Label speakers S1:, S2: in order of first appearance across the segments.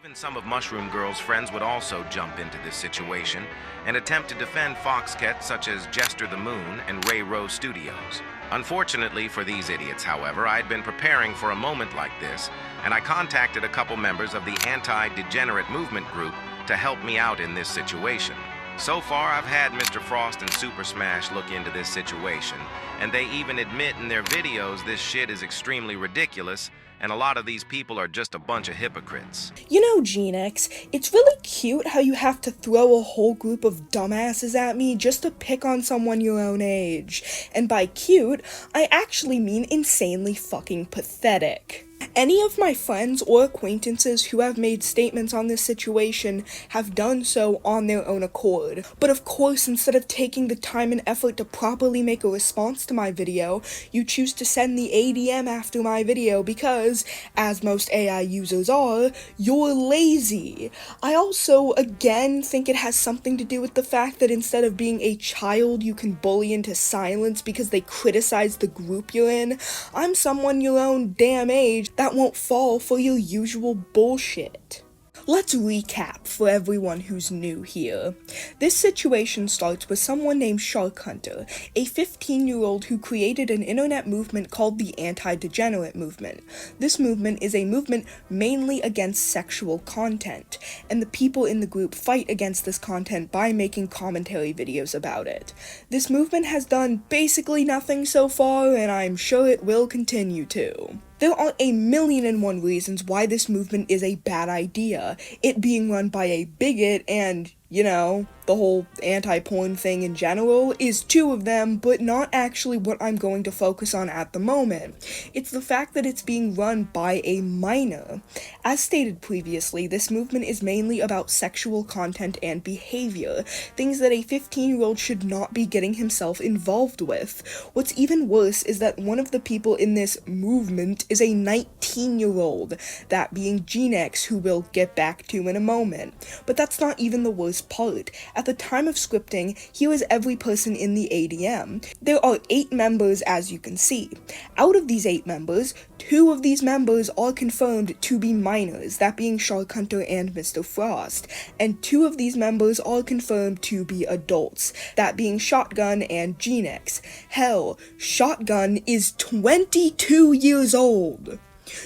S1: Even some of Mushroom Girl's friends would also jump into this situation and attempt to defend Foxcat, such as Jester the Moon and Ray Rose Studios. Unfortunately for these idiots, however, I had been preparing for a moment like this, and I contacted a couple members of the anti-degenerate movement group to help me out in this situation. So far, I've had Mr. Frost and SuperSmash look into this situation, and they even admit in their videos this shit is extremely ridiculous, and a lot of these people are just a bunch of hypocrites.
S2: You know, Genix, it's really cute how you have to throw a whole group of dumbasses at me just to pick on someone your own age. And by cute, I actually mean insanely fucking pathetic. Any of my friends or acquaintances who have made statements on this situation have done so on their own accord. But of course, instead of taking the time and effort to properly make a response to my video, you choose to send the ADM after my video because, as most AI users are, you're lazy. I also, again, think it has something to do with the fact that instead of being a child you can bully into silence because they criticize the group you're in, I'm someone your own damn age that won't fall for your usual bullshit. Let's recap for everyone who's new here. This situation starts with someone named Shark Hunter, a 15-year-old who created an internet movement called the Anti-Degenerate Movement. This movement is a movement mainly against sexual content, and the people in the group fight against this content by making commentary videos about it. This movement has done basically nothing so far, and I'm sure it will continue to. There are 1,000,001 reasons why this movement is a bad idea, it being run by a bigot and, you know, the whole anti-porn thing in general is two of them, but not actually what I'm going to focus on at the moment. It's the fact that it's being run by a minor. As stated previously, this movement is mainly about sexual content and behavior, things that a 15-year-old should not be getting himself involved with. What's even worse is that one of the people in this movement is a 19-year-old, that being Genix, who we'll get back to in a moment. But that's not even the worst part. At the time of scripting, here is every person in the ADM. There are 8 members, as you can see. Out of these 8 members, 2 of these members are confirmed to be minors, that being Shark Hunter and Mr. Frost, and 2 of these members are confirmed to be adults, that being Shotgun and Genix. Hell, Shotgun is 22 years old.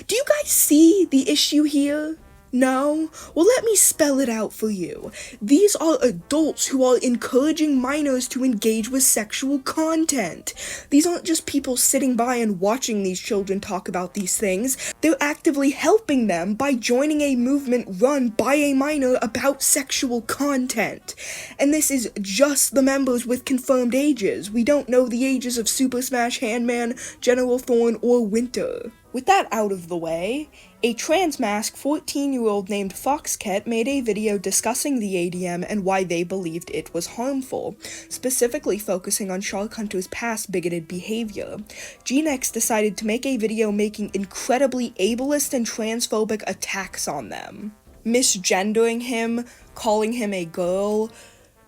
S2: Do you guys see the issue here? No? Well, let me spell it out for you. These are adults who are encouraging minors to engage with sexual content. These aren't just people sitting by and watching these children talk about these things. They're actively helping them by joining a movement run by a minor about sexual content. And this is just the members with confirmed ages. We don't know the ages of SuperSmash, Handman, General Thorn, or Winter. With that out of the way, a trans-mask 14-year-old named Foxcat made a video discussing the ADM and why they believed it was harmful, specifically focusing on Shark Hunter's past bigoted behavior. Genix decided to make a video making incredibly ableist and transphobic attacks on them, misgendering him, calling him a girl,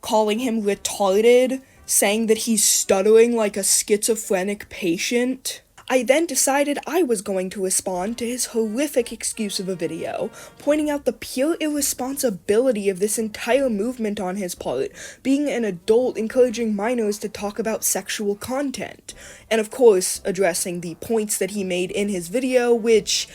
S2: calling him retarded, saying that he's stuttering like a schizophrenic patient. I then decided I was going to respond to his horrific excuse of a video, pointing out the pure irresponsibility of this entire movement on his part, being an adult encouraging minors to talk about sexual content, and of course, addressing the points that he made in his video, which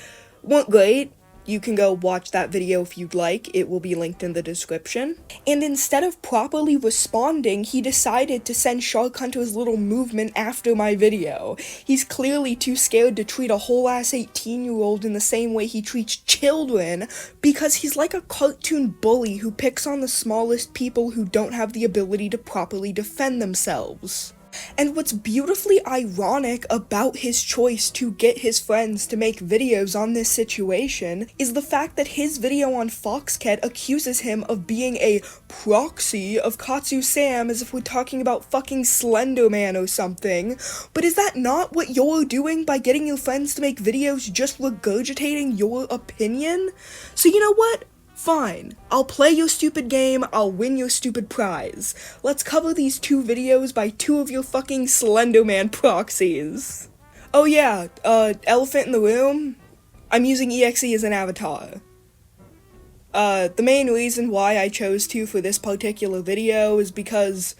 S2: weren't great. You can go watch that video if you'd like, it will be linked in the description. And instead of properly responding, he decided to send Shark Hunter's little movement after my video. He's clearly too scared to treat a whole ass 18-year-old in the same way he treats children, because he's like a cartoon bully who picks on the smallest people who don't have the ability to properly defend themselves. And what's beautifully ironic about his choice to get his friends to make videos on this situation is the fact that his video on Foxcat accuses him of being a proxy of Katsu Sam, as if we're talking about fucking Slender Man or something. But is that not what you're doing by getting your friends to make videos just regurgitating your opinion? So you know what? Fine, I'll play your stupid game, I'll win your stupid prize. Let's cover these 2 videos by 2 of your fucking Slenderman proxies. Oh yeah, elephant in the room? I'm using EXE as an avatar. The main reason why I chose to for this particular video is because,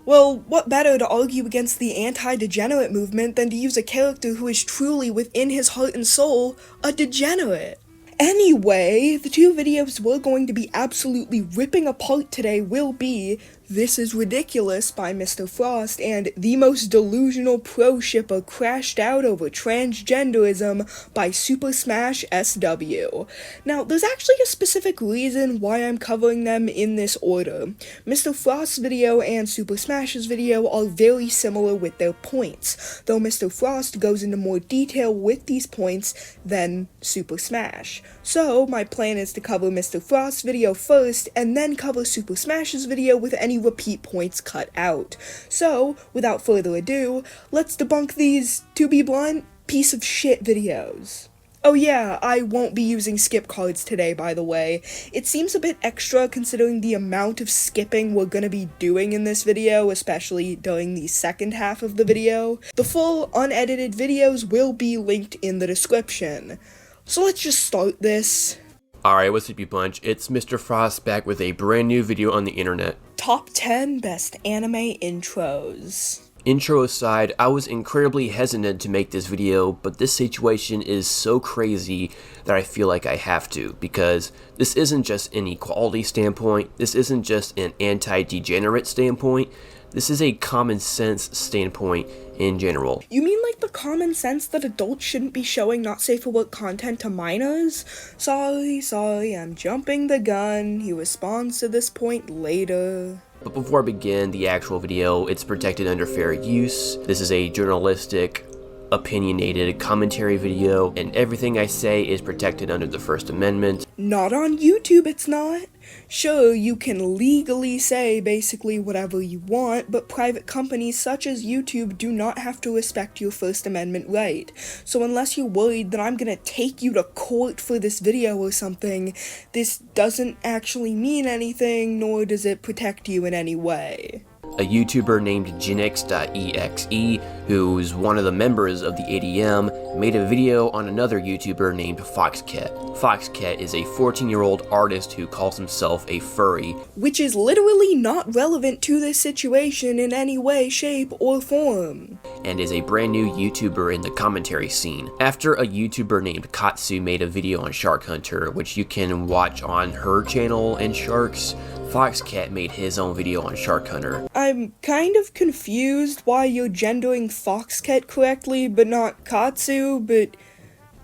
S2: well, what better to argue against the anti-degenerate movement than to use a character who is truly within his heart and soul a degenerate? Anyway, the two videos we're going to be absolutely ripping apart today will be This Is Ridiculous by Mr. Frost and The Most Delusional Pro Shipper Crashed Out Over Transgenderism by SuperSmash SW. Now, there's actually a specific reason why I'm covering them in this order. Mr. Frost's video and SuperSmash's video are very similar with their points, though Mr. Frost goes into more detail with these points than SuperSmash. So, my plan is to cover Mr. Frost's video first, and then cover SuperSmash's video with any repeat points cut out. So, without further ado, let's debunk these, to be blunt, piece of shit videos. Oh yeah, I won't be using skip cards today, by the way. It seems a bit extra considering the amount of skipping we're gonna be doing in this video, especially during the second half of the video. The full, unedited videos will be linked in the description. So let's just start this.
S3: Alright, what's up you bunch? It's Mr. Frost back with a brand new video on the internet.
S2: Top 10 best anime intros.
S3: Intro aside, I was incredibly hesitant to make this video, but this situation is so crazy that I feel like I have to, because this isn't just an equality standpoint, this isn't just an anti-degenerate standpoint, this is a common sense standpoint in general.
S2: You mean like the common sense that adults shouldn't be showing not safe for work content to minors? Sorry, I'm jumping the gun. He responds to this point later.
S3: But before I begin the actual video, it's protected under fair use. This is a journalistic, opinionated commentary video, and everything I say is protected under the First Amendment.
S2: Not on YouTube, it's not. Sure, you can legally say basically whatever you want, but private companies such as YouTube do not have to respect your First Amendment right. So unless you're worried that I'm gonna take you to court for this video or something, this doesn't actually mean anything, nor does it protect you in any way.
S3: A YouTuber named Genix.exe, who's one of the members of the ADM, made a video on another YouTuber named Foxcat. Foxcat is a 14-year-old artist who calls himself a furry,
S2: which is literally not relevant to this situation in any way, shape, or form,
S3: and is a brand new YouTuber in the commentary scene. After a YouTuber named Katsu made a video on Shark Hunter, which you can watch on her channel and Sharks, Foxcat made his own video on Shark Hunter.
S2: I'm kind of confused why you're gendering Foxcat correctly, but not Katsu, but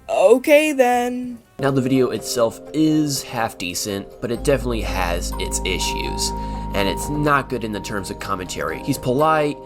S2: okay then.
S3: Now the video itself is half decent, but it definitely has its issues, and it's not good in the terms of commentary. He's polite,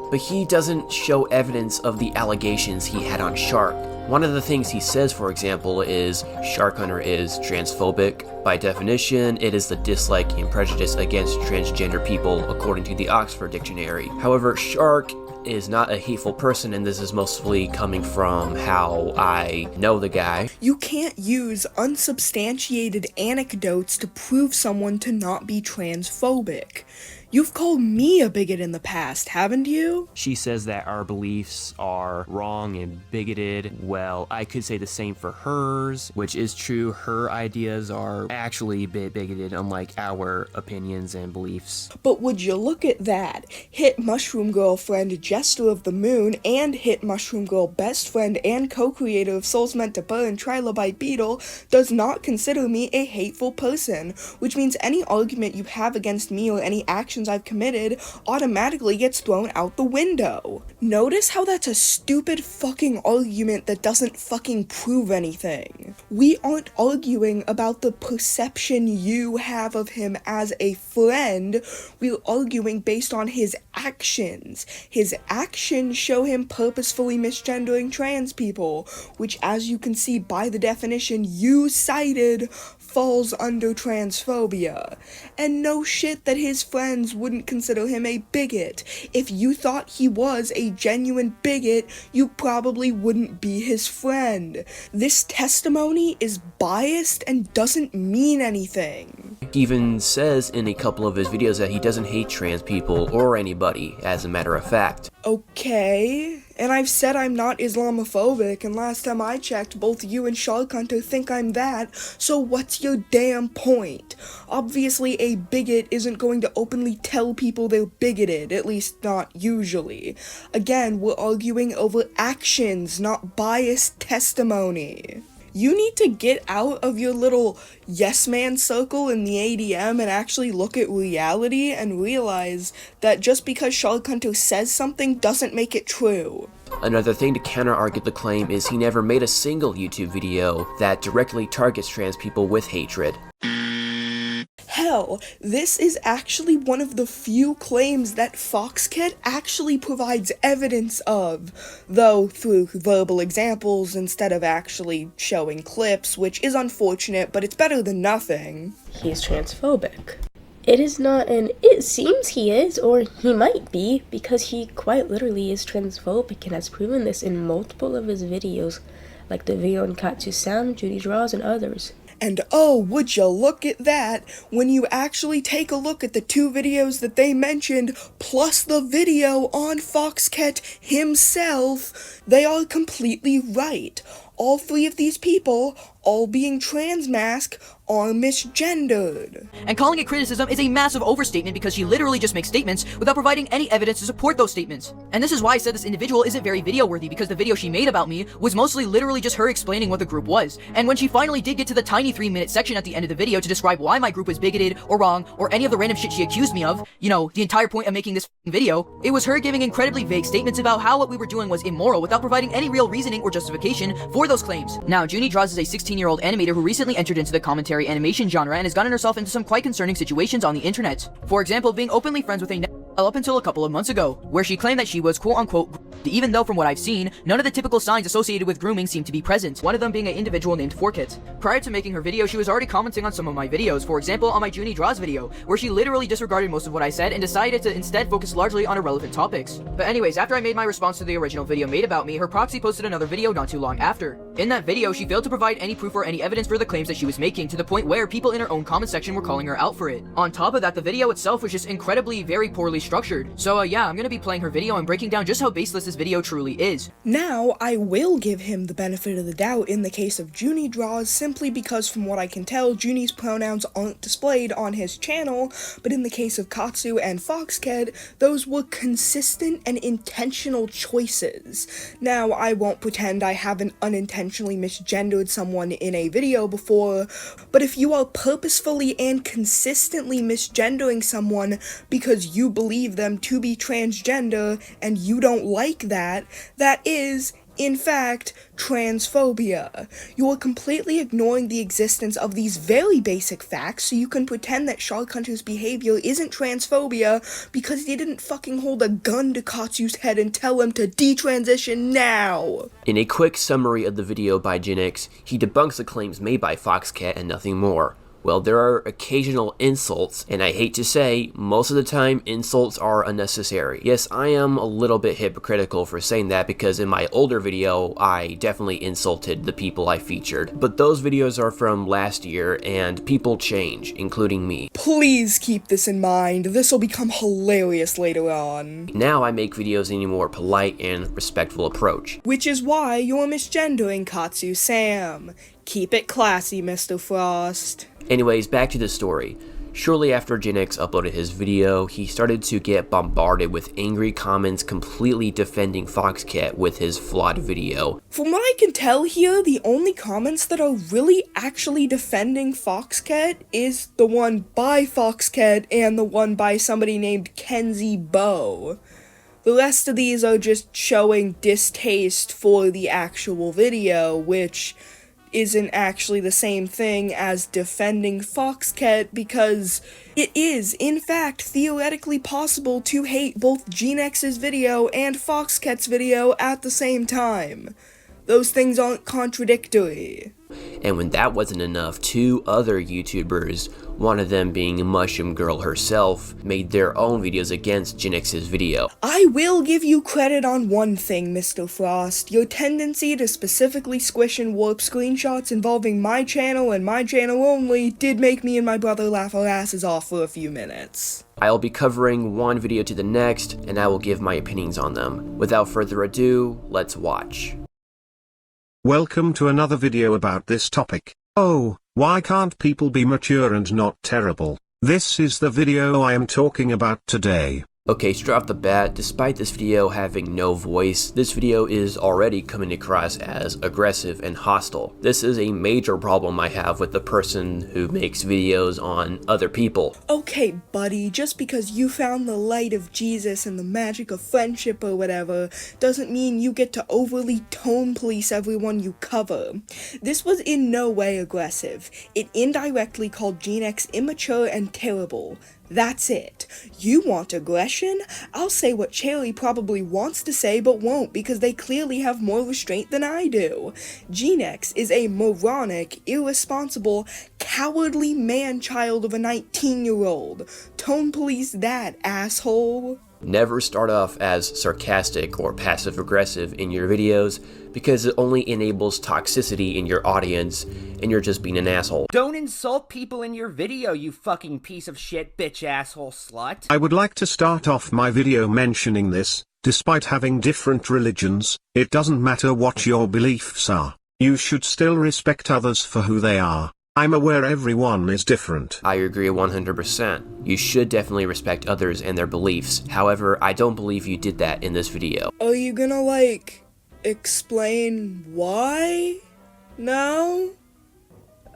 S3: but he doesn't show evidence of the allegations he had on Shark. One of the things he says, for example, is Shark Hunter is transphobic. By definition, it is the dislike and prejudice against transgender people, according to the Oxford Dictionary. However, Shark is not a hateful person, and this is mostly coming from how I know the guy.
S2: You can't use unsubstantiated anecdotes to prove someone to not be transphobic. You've called me a bigot in the past, haven't you?
S4: She says that our beliefs are wrong and bigoted. Well, I could say the same for hers, which is true. Her ideas are actually a bit bigoted, unlike our opinions and beliefs.
S2: But would you look at that? Hit Mushroom Girl friend Jester of the Moon and Hit Mushroom Girl best friend and co-creator of Souls Meant to Burn, Trilobite Beetle, does not consider me a hateful person, which means any argument you have against me or any actions I've committed automatically gets thrown out the window. Notice how that's a stupid fucking argument that doesn't fucking prove anything. We aren't arguing about the perception you have of him as a friend, we're arguing based on his actions. His actions show him purposefully misgendering trans people, which, as you can see by the definition you cited, falls under transphobia. And no shit that his friends wouldn't consider him a bigot. If you thought he was a genuine bigot, you probably wouldn't be his friend. This testimony is biased and doesn't mean anything.
S3: He even says in a couple of his videos that he doesn't hate trans people or anybody, as a matter of fact.
S2: Okay, and I've said I'm not Islamophobic, and last time I checked, both you and Shark Hunter think I'm that, so what's your damn point? Obviously, a bigot isn't going to openly tell people they're bigoted, at least not usually. Again, we're arguing over actions, not biased testimony. You need to get out of your little yes man circle in the ADM and actually look at reality and realize that just because Shark Hunter says something doesn't make it true.
S3: Another thing to counter-argue the claim is he never made a single YouTube video that directly targets trans people with hatred.
S2: Hell, this is actually one of the few claims that Foxcat actually provides evidence of, though through verbal examples instead of actually showing clips, which is unfortunate, but it's better than nothing.
S5: He's transphobic. It is not an it seems he is, or he might be, because he quite literally is transphobic and has proven this in multiple of his videos, like the video on Katsu Sam, Judy Draws, and others.
S2: And oh, would you look at that, when you actually take a look at the two videos that they mentioned, plus the video on Foxcat himself, they are completely right. All three of these people, all being trans mask, are misgendered.
S6: And calling it criticism is a massive overstatement because she literally just makes statements without providing any evidence to support those statements. And this is why I said this individual isn't very video worthy, because the video she made about me was mostly literally just her explaining what the group was. And when she finally did get to the tiny 3-minute section at the end of the video to describe why my group was bigoted or wrong or any of the random shit she accused me of, you know, the entire point of making this video, it was her giving incredibly vague statements about how what we were doing was immoral without providing any real reasoning or justification for those claims. Now, Junie Draws is a 16-year-old animator who recently entered into the commentary animation genre and has gotten herself into some quite concerning situations on the internet. For example, being openly friends with a up until a couple of months ago, where she claimed that she was quote-unquote even though from what I've seen, none of the typical signs associated with grooming seem to be present, one of them being an individual named Forkit. Prior to making her video, she was already commenting on some of my videos, for example on my Junie Draws video, where she literally disregarded most of what I said and decided to instead focus largely on irrelevant topics. But anyways, after I made my response to the original video made about me, her proxy posted another video not too long after. In that video, she failed to provide any proof or any evidence for the claims that she was making, to the point where people in her own comment section were calling her out for it. On top of that, the video itself was just incredibly very poorly structured. So yeah, I'm gonna be playing her video and breaking down just how baseless this video truly is.
S2: Now, I will give him the benefit of the doubt in the case of Junie Draws, simply because from what I can tell, Junie's pronouns aren't displayed on his channel, but in the case of Katsu and Foxcat, those were consistent and intentional choices. Now, I won't pretend I haven't unintentionally misgendered someone in a video before, but if you are purposefully and consistently misgendering someone because you believe them to be transgender and you don't like that, that is, in fact, transphobia. You are completely ignoring the existence of these very basic facts so you can pretend that Shark Hunter's behavior isn't transphobia because he didn't fucking hold a gun to Katsu's head and tell him to detransition now.
S3: In a quick summary of the video by Jinx, he debunks the claims made by Foxcat and nothing more. Well, there are occasional insults, and I hate to say, most of the time, insults are unnecessary. Yes, I am a little bit hypocritical for saying that because in my older video, I definitely insulted the people I featured. But those videos are from last year, and people change, including me.
S2: Please keep this in mind, this will become hilarious later on.
S3: Now I make videos in a more polite and respectful approach.
S2: Which is why you're misgendering Katsu Sam. Keep it classy, Mr. Frost.
S3: Anyways, back to the story. Shortly after Jinx uploaded his video, he started to get bombarded with angry comments completely defending Foxcat with his flawed video.
S2: From what I can tell here, the only comments that are really actually defending Foxcat is the one by Foxcat and the one by somebody named Kenzie Bow. The rest of these are just showing distaste for the actual video, which isn't actually the same thing as defending Foxcat, because it is, in fact, theoretically possible to hate both Jinx's video and Foxcat's video at the same time. Those things aren't contradictory.
S3: And when that wasn't enough, 2 other YouTubers, one of them being Mushroom Girl herself, made their own videos against Gen X's video.
S2: I will give you credit on one thing, Mr. Frost. Your tendency to specifically squish and warp screenshots involving my channel and my channel only did make me and my brother laugh our asses off for a few minutes.
S3: I'll be covering one video to the next, and I will give my opinions on them. Without further ado, let's watch.
S7: Welcome to another video about this topic. Oh, why can't people be mature and not terrible? This is the video I am talking about today.
S3: Okay, straight off the bat, despite this video having no voice, this video is already coming across as aggressive and hostile. This is a major problem I have with the person who makes videos on other people.
S2: Okay, buddy, just because you found the light of Jesus and the magic of friendship or whatever, doesn't mean you get to overly tone police everyone you cover. This was in no way aggressive. It indirectly called Gen X immature and terrible. That's it. You want aggression? I'll say what Cherry probably wants to say but won't because they clearly have more restraint than I do. Gen X is a moronic, irresponsible, cowardly man-child of a 19-year-old. Tone police that, asshole.
S3: Never start off as sarcastic or passive-aggressive in your videos because it only enables toxicity in your audience and you're just being an asshole.
S8: Don't insult people in your video, you fucking piece of shit, bitch asshole slut.
S7: I would like to start off my video mentioning this. Despite having different religions, it doesn't matter what your beliefs are. You should still respect others for who they are. I'm aware everyone is different.
S3: I agree 100%. You should definitely respect others and their beliefs. However, I don't believe you did that in this video.
S2: Are you gonna, explain why? No?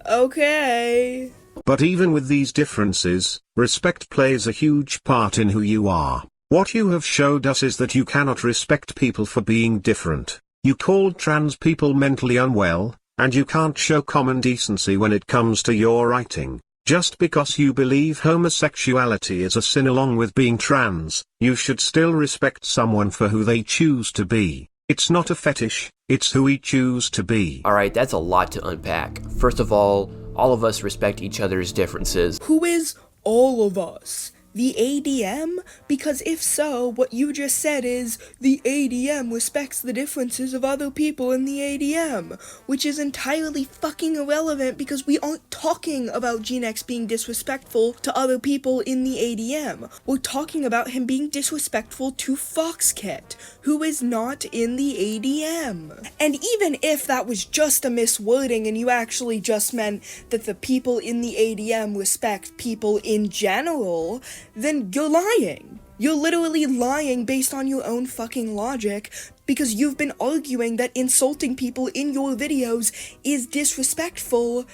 S2: Okay.
S7: But even with these differences, respect plays a huge part in who you are. What you have showed us is that you cannot respect people for being different. You called trans people mentally unwell, and you can't show common decency when it comes to your writing. Just because you believe homosexuality is a sin along with being trans, you should still respect someone for who they choose to be. It's not a fetish, it's who we choose to be.
S3: Alright, that's a lot to unpack. First of all of us respect each other's differences.
S2: Who is all of us? The ADM? Because if so, what you just said is, the ADM respects the differences of other people in the ADM, which is entirely fucking irrelevant because we aren't talking about Gen X being disrespectful to other people in the ADM. We're talking about him being disrespectful to Foxcat, who is not in the ADM. And even if that was just a miswording and you actually just meant that the people in the ADM respect people in general, then you're lying. You're literally lying based on your own fucking logic because you've been arguing that insulting people in your videos is disrespectful,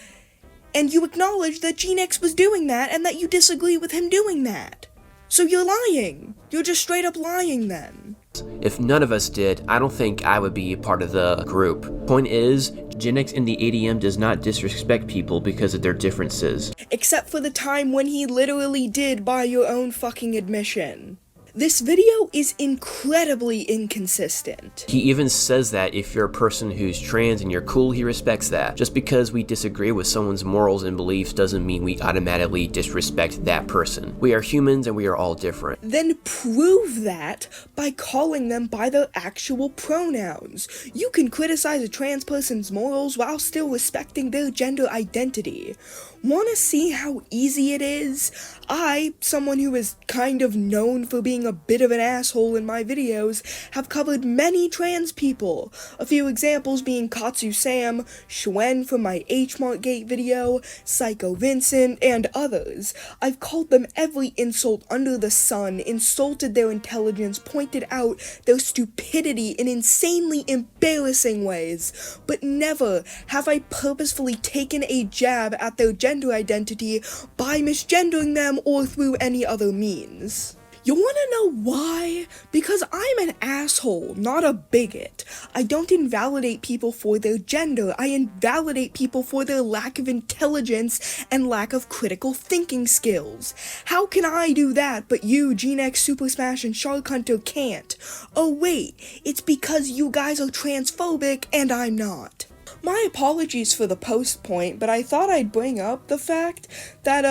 S2: and you acknowledge that Gen X was doing that and that you disagree with him doing that. So you're lying. You're just straight up lying then.
S3: If none of us did, I don't think I would be part of the group. Point is, Gen X in the ADM does not disrespect people because of their differences.
S2: Except for the time when he literally did by your own fucking admission. This video is incredibly inconsistent.
S3: He even says that if you're a person who's trans and you're cool, he respects that. Just because we disagree with someone's morals and beliefs doesn't mean we automatically disrespect that person. We are humans and we are all different.
S2: Then prove that by calling them by their actual pronouns. You can criticize a trans person's morals while still respecting their gender identity. Wanna see how easy it is? I, someone who is kind of known for being a bit of an asshole in my videos, have covered many trans people. A few examples being Katsu Sam, Shwen from my H-Mark-Gate video, Psycho Vincent, and others. I've called them every insult under the sun, insulted their intelligence, pointed out their stupidity in insanely embarrassing ways, but never have I purposefully taken a jab at their gender identity by misgendering them or through any other means. You wanna know why? Because I'm an asshole, not a bigot. I don't invalidate people for their gender, I invalidate people for their lack of intelligence and lack of critical thinking skills. How can I do that, but you, Gen X, SuperSmash, and Shark Hunter can't? Oh wait, it's because you guys are transphobic and I'm not. My apologies for the post point, but I thought I'd bring up the fact that,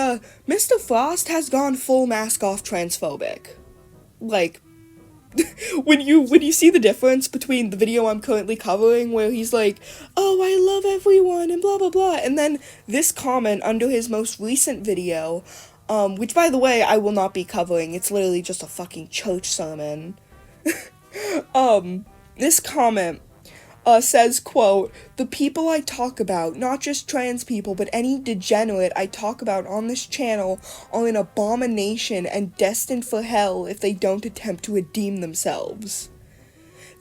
S2: Mr. Frost has gone full mask off transphobic. Like, when you see the difference between the video I'm currently covering where he's like, oh, I love everyone and blah blah blah, and then this comment under his most recent video, which by the way I will not be covering, it's literally just a fucking church sermon. This comment says, quote, the people I talk about, not just trans people, but any degenerate I talk about on this channel are an abomination and destined for hell if they don't attempt to redeem themselves.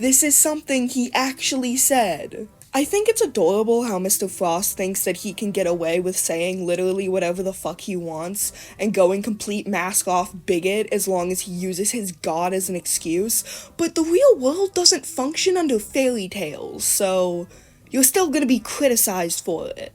S2: This is something he actually said. I think it's adorable how Mr. Frost thinks that he can get away with saying literally whatever the fuck he wants and going complete mask-off bigot as long as he uses his god as an excuse, but the real world doesn't function under fairy tales, so you're still gonna be criticized for it.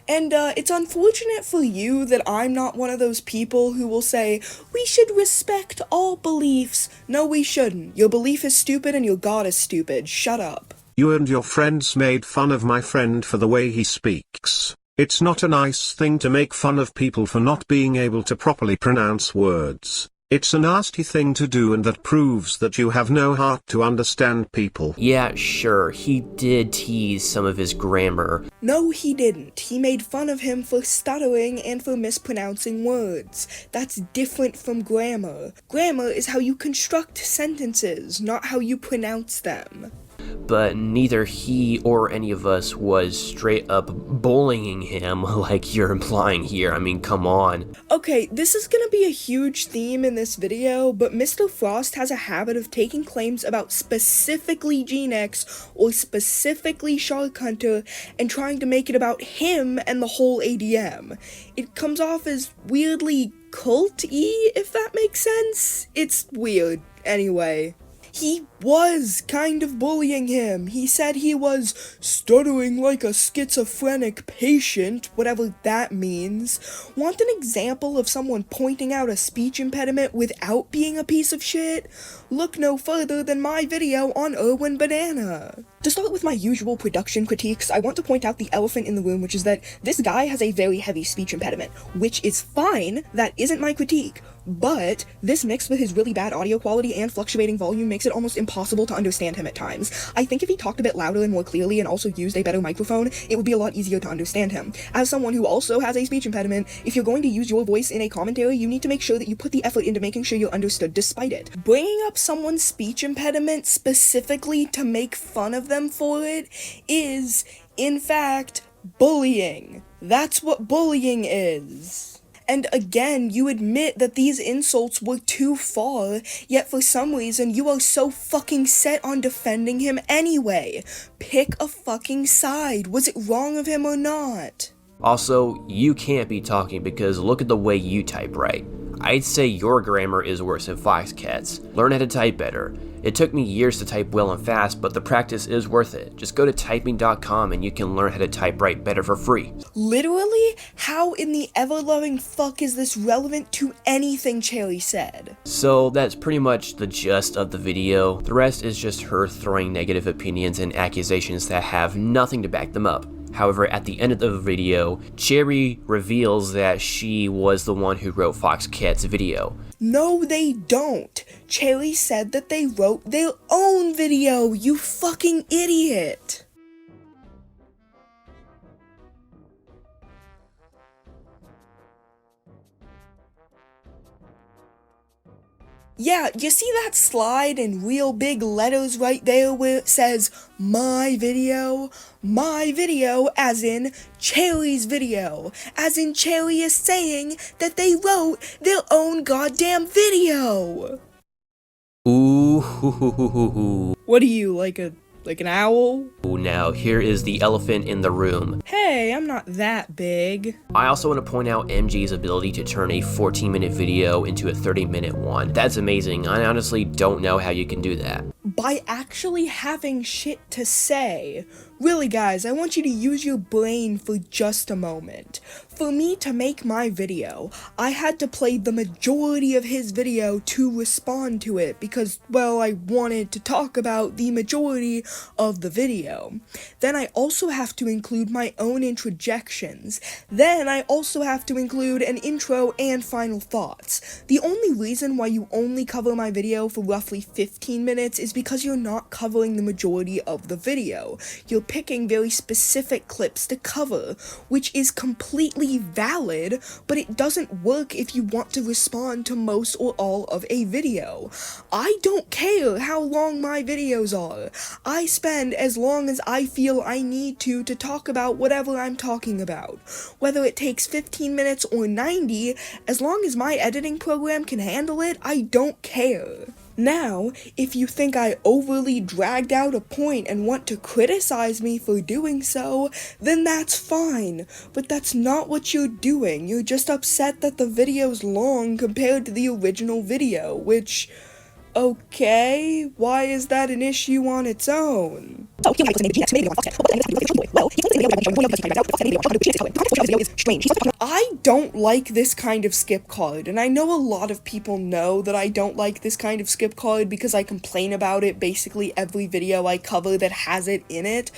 S2: And, it's unfortunate for you that I'm not one of those people who will say, we should respect all beliefs. No, we shouldn't. Your belief is stupid and your god is stupid. Shut up.
S7: You and your friends made fun of my friend for the way he speaks. It's not a nice thing to make fun of people for not being able to properly pronounce words. It's a nasty thing to do, and that proves that you have no heart to understand people.
S3: Yeah, sure, he did tease some of his grammar.
S2: No, he didn't. He made fun of him for stuttering and for mispronouncing words. That's different from grammar. Grammar is how you construct sentences, not how you pronounce them.
S3: But neither he or any of us was straight up bullying him like you're implying here. I mean, come on.
S2: Okay, this is gonna be a huge theme in this video, but Mr. Frost has a habit of taking claims about specifically Gen X or specifically Shark Hunter and trying to make it about him and the whole ADM. It comes off as weirdly cult-y, if that makes sense. It's weird. Anyway. He was kind of bullying him. He said he was stuttering like a schizophrenic patient, whatever that means. Want an example of someone pointing out a speech impediment without being a piece of shit? Look no further than my video on Erwin Banana. To start with my usual production critiques, I want to point out the elephant in the room, which is that this guy has a very heavy speech impediment, which is fine. That isn't my critique. But this mixed with his really bad audio quality and fluctuating volume makes it almost impossible to understand him at times. I think if he talked a bit louder and more clearly and also used a better microphone, it would be a lot easier to understand him. As someone who also has a speech impediment, if you're going to use your voice in a commentary, you need to make sure that you put the effort into making sure you're understood despite it. Bringing up someone's speech impediment specifically to make fun of them for it is, in fact, bullying. That's what bullying is. And again, you admit that these insults were too far, yet for some reason you are so fucking set on defending him anyway. Pick a fucking side. Was it wrong of him or not?
S3: Also, you can't be talking because look at the way you type right. I'd say your grammar is worse than Foxcat's. Learn how to type better. It took me years to type well and fast, but the practice is worth it. Just go to typing.com and you can learn how to type right better for free.
S2: Literally? How in the ever-loving fuck is this relevant to anything Cherry said?
S3: So that's pretty much the gist of the video. The rest is just her throwing negative opinions and accusations that have nothing to back them up. However, at the end of the video, Cherry reveals that she was the one who wrote Foxcat's video.
S2: No, they don't. Cherry said that they wrote their own video, you fucking idiot. Yeah, you see that slide in real big letters right there where it says, my video? My video, as in Cherry's video. As in Cherry is saying that they wrote their own goddamn video.
S3: Ooh.
S2: What are you, like an owl?
S3: Now, here is the elephant in the room.
S2: Hey, I'm not that big.
S3: I also want to point out MG's ability to turn a 14-minute video into a 30-minute one. That's amazing. I honestly don't know how you can do that.
S2: By actually having shit to say. Really guys, I want you to use your brain for just a moment. For me to make my video, I had to play the majority of his video to respond to it because, well, I wanted to talk about the majority of the video. Then I also have to include my own interjections. Then I also have to include an intro and final thoughts. The only reason why you only cover my video for roughly 15 minutes is because you're not covering the majority of the video. You're picking very specific clips to cover, which is completely valid, but it doesn't work if you want to respond to most or all of a video. I don't care how long my videos are. I spend as long as I feel I need to talk about whatever I'm talking about. Whether it takes 15 minutes or 90, as long as my editing program can handle it, I don't care. Now, if you think I overly dragged out a point and want to criticize me for doing so, then that's fine, but that's not what you're doing. You're just upset that the video's long compared to the original video, which, okay, why is that an issue on its own? I don't like this kind of skip card, and I know a lot of people know that I don't like this kind of skip card because I complain about it basically every video I cover that has it in it,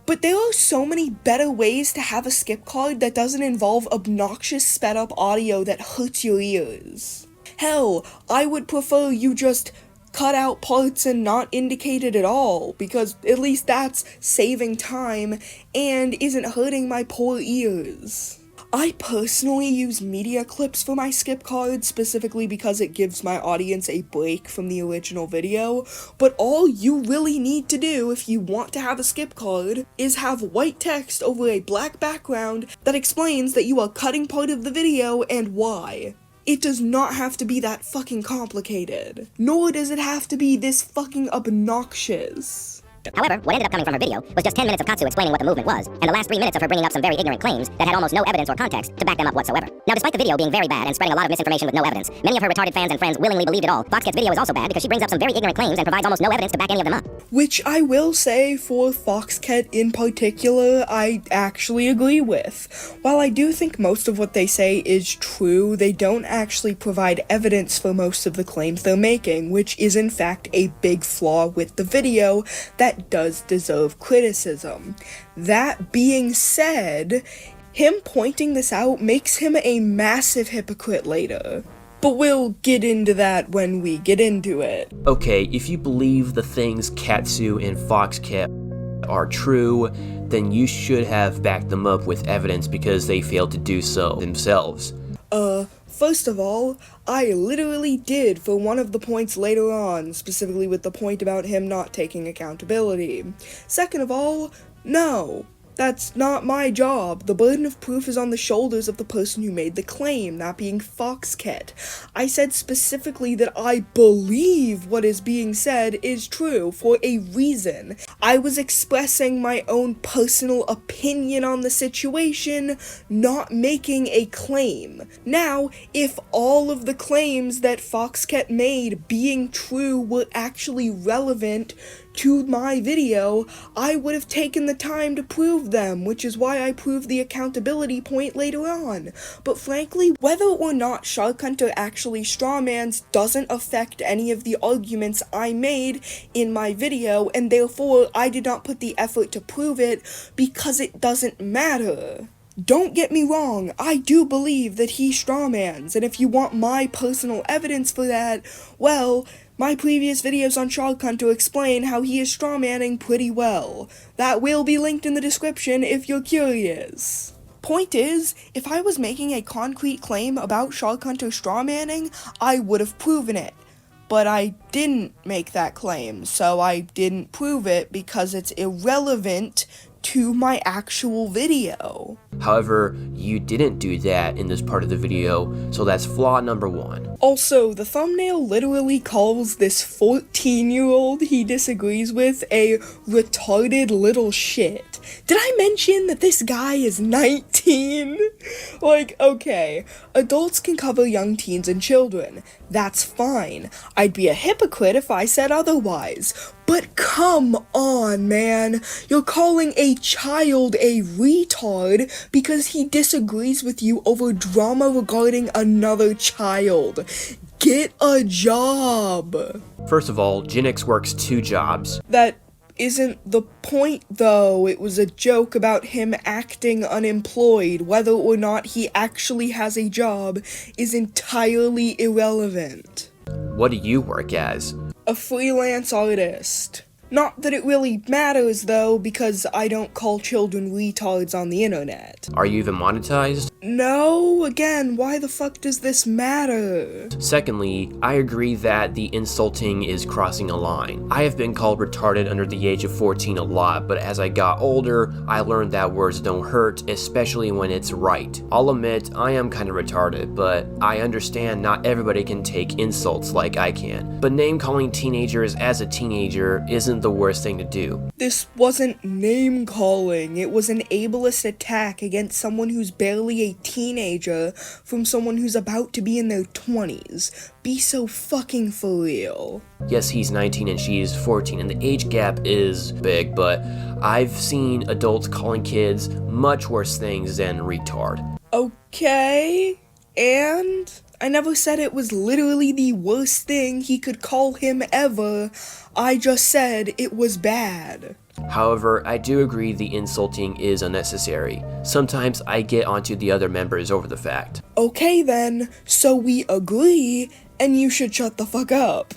S2: but there are so many better ways to have a skip card that doesn't involve obnoxious sped up audio that hurts your ears. Hell, I would prefer you just cut out parts and not indicate it at all, because at least that's saving time and isn't hurting my poor ears. I personally use media clips for my skip cards, specifically because it gives my audience a break from the original video, but all you really need to do if you want to have a skip card is have white text over a black background that explains that you are cutting part of the video and why. It does not have to be that fucking complicated. Nor does it have to be this fucking obnoxious.
S9: However, what ended up coming from her video was just 10 minutes of Katsu explaining what the movement was, and the last 3 minutes of her bringing up some very ignorant claims that had almost no evidence or context to back them up whatsoever. Now, despite the video being very bad and spreading a lot of misinformation with no evidence, many of her retarded fans and friends willingly believed it all. Foxcat's video is also bad because she brings up some very ignorant claims and provides almost no evidence to back any of them up.
S2: Which I will say, for Foxcat in particular, I actually agree with. While I do think most of what they say is true, they don't actually provide evidence for most of the claims they're making, which is in fact a big flaw with the video that does deserve criticism. That being said, him pointing this out makes him a massive hypocrite later. But we'll get into that when we get into it.
S3: Okay, if you believe the things Katsu and Foxcat are true, then you should have backed them up with evidence because they failed to do so themselves.
S2: First of all, I literally did for one of the points later on, specifically with the point about him not taking accountability. Second of all, no. That's not my job. The burden of proof is on the shoulders of the person who made the claim, that being Foxcat. I said specifically that I believe what is being said is true for a reason. I was expressing my own personal opinion on the situation, not making a claim. Now, if all of the claims that Foxcat made being true were actually relevant to my video, I would have taken the time to prove them, which is why I proved the accountability point later on. But frankly, whether or not Shark Hunter actually strawmans doesn't affect any of the arguments I made in my video, and therefore I did not put the effort to prove it because it doesn't matter. Don't get me wrong, I do believe that he strawmans, and if you want my personal evidence for that, well, my previous videos on Shark Hunter explain how he is strawmanning pretty well. That will be linked in the description if you're curious. Point is, if I was making a concrete claim about Shark Hunter strawmanning, I would have proven it. But I didn't make that claim, so I didn't prove it because it's irrelevant to my actual video.
S3: However, you didn't do that in this part of the video, so that's flaw number 1.
S2: Also, the thumbnail literally calls this 14-year-old he disagrees with a retarded little shit. Did I mention that this guy is 19? Like, okay, adults can cover young teens and children. That's fine. I'd be a hypocrite if I said otherwise. But come on, man. You're calling a child a retard because he disagrees with you over drama regarding another child. Get a job.
S3: First of all, Gen X works 2 jobs.
S2: That isn't the point, though. It was a joke about him acting unemployed. Whether or not he actually has a job is entirely irrelevant.
S3: What do you work as?
S2: A freelance artist. Not that it really matters, though, because I don't call children retards on the internet.
S3: Are you even monetized?
S2: No, again, why the fuck does this matter?
S3: Secondly, I agree that the insulting is crossing a line. I have been called retarded under the age of 14 a lot, but as I got older, I learned that words don't hurt, especially when it's right. I'll admit, I am kinda retarded, but I understand not everybody can take insults like I can. But name-calling teenagers as a teenager isn't the worst thing to do.
S2: This wasn't name-calling, it was an ableist attack against someone who's barely a teenager from someone who's about to be in their 20s. Be so fucking for real.
S3: Yes, he's 19 and she's 14, and the age gap is big, but I've seen adults calling kids much worse things than retard.
S2: Okay, and I never said it was literally the worst thing he could call him ever. I just said it was bad.
S3: However, I do agree the insulting is unnecessary. Sometimes I get onto the other members over the fact.
S2: Okay then, so we agree, and you should shut the fuck up.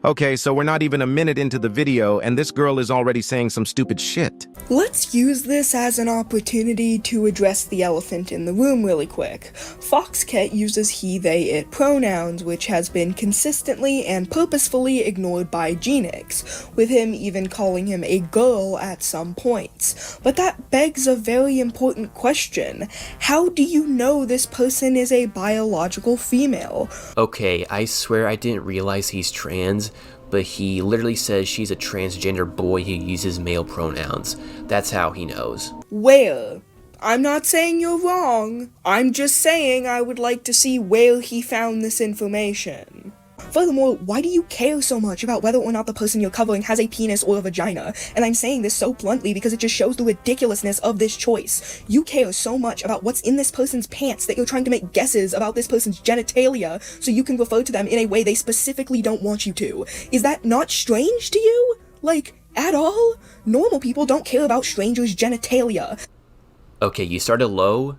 S1: Okay, so we're not even a minute into the video, and this girl is already saying some stupid shit.
S2: Let's use this as an opportunity to address the elephant in the room really quick. Foxcat uses he, they, it pronouns, which has been consistently and purposefully ignored by Genix, with him even calling him a girl at some points. But that begs a very important question. How do you know this person is a biological female?
S3: Okay, I swear I didn't realize he's trans, but he literally says she's a transgender boy who uses male pronouns. That's how he knows.
S2: Where? I'm not saying you're wrong. I'm just saying I would like to see where he found this information. Furthermore, why do you care so much about whether or not the person you're covering has a penis or a vagina? And I'm saying this so bluntly because it just shows the ridiculousness of this choice. You care so much about what's in this person's pants that you're trying to make guesses about this person's genitalia so you can refer to them in a way they specifically don't want you to. Is that not strange to you? Like, at all? Normal people don't care about strangers' genitalia.
S3: Okay, you started low,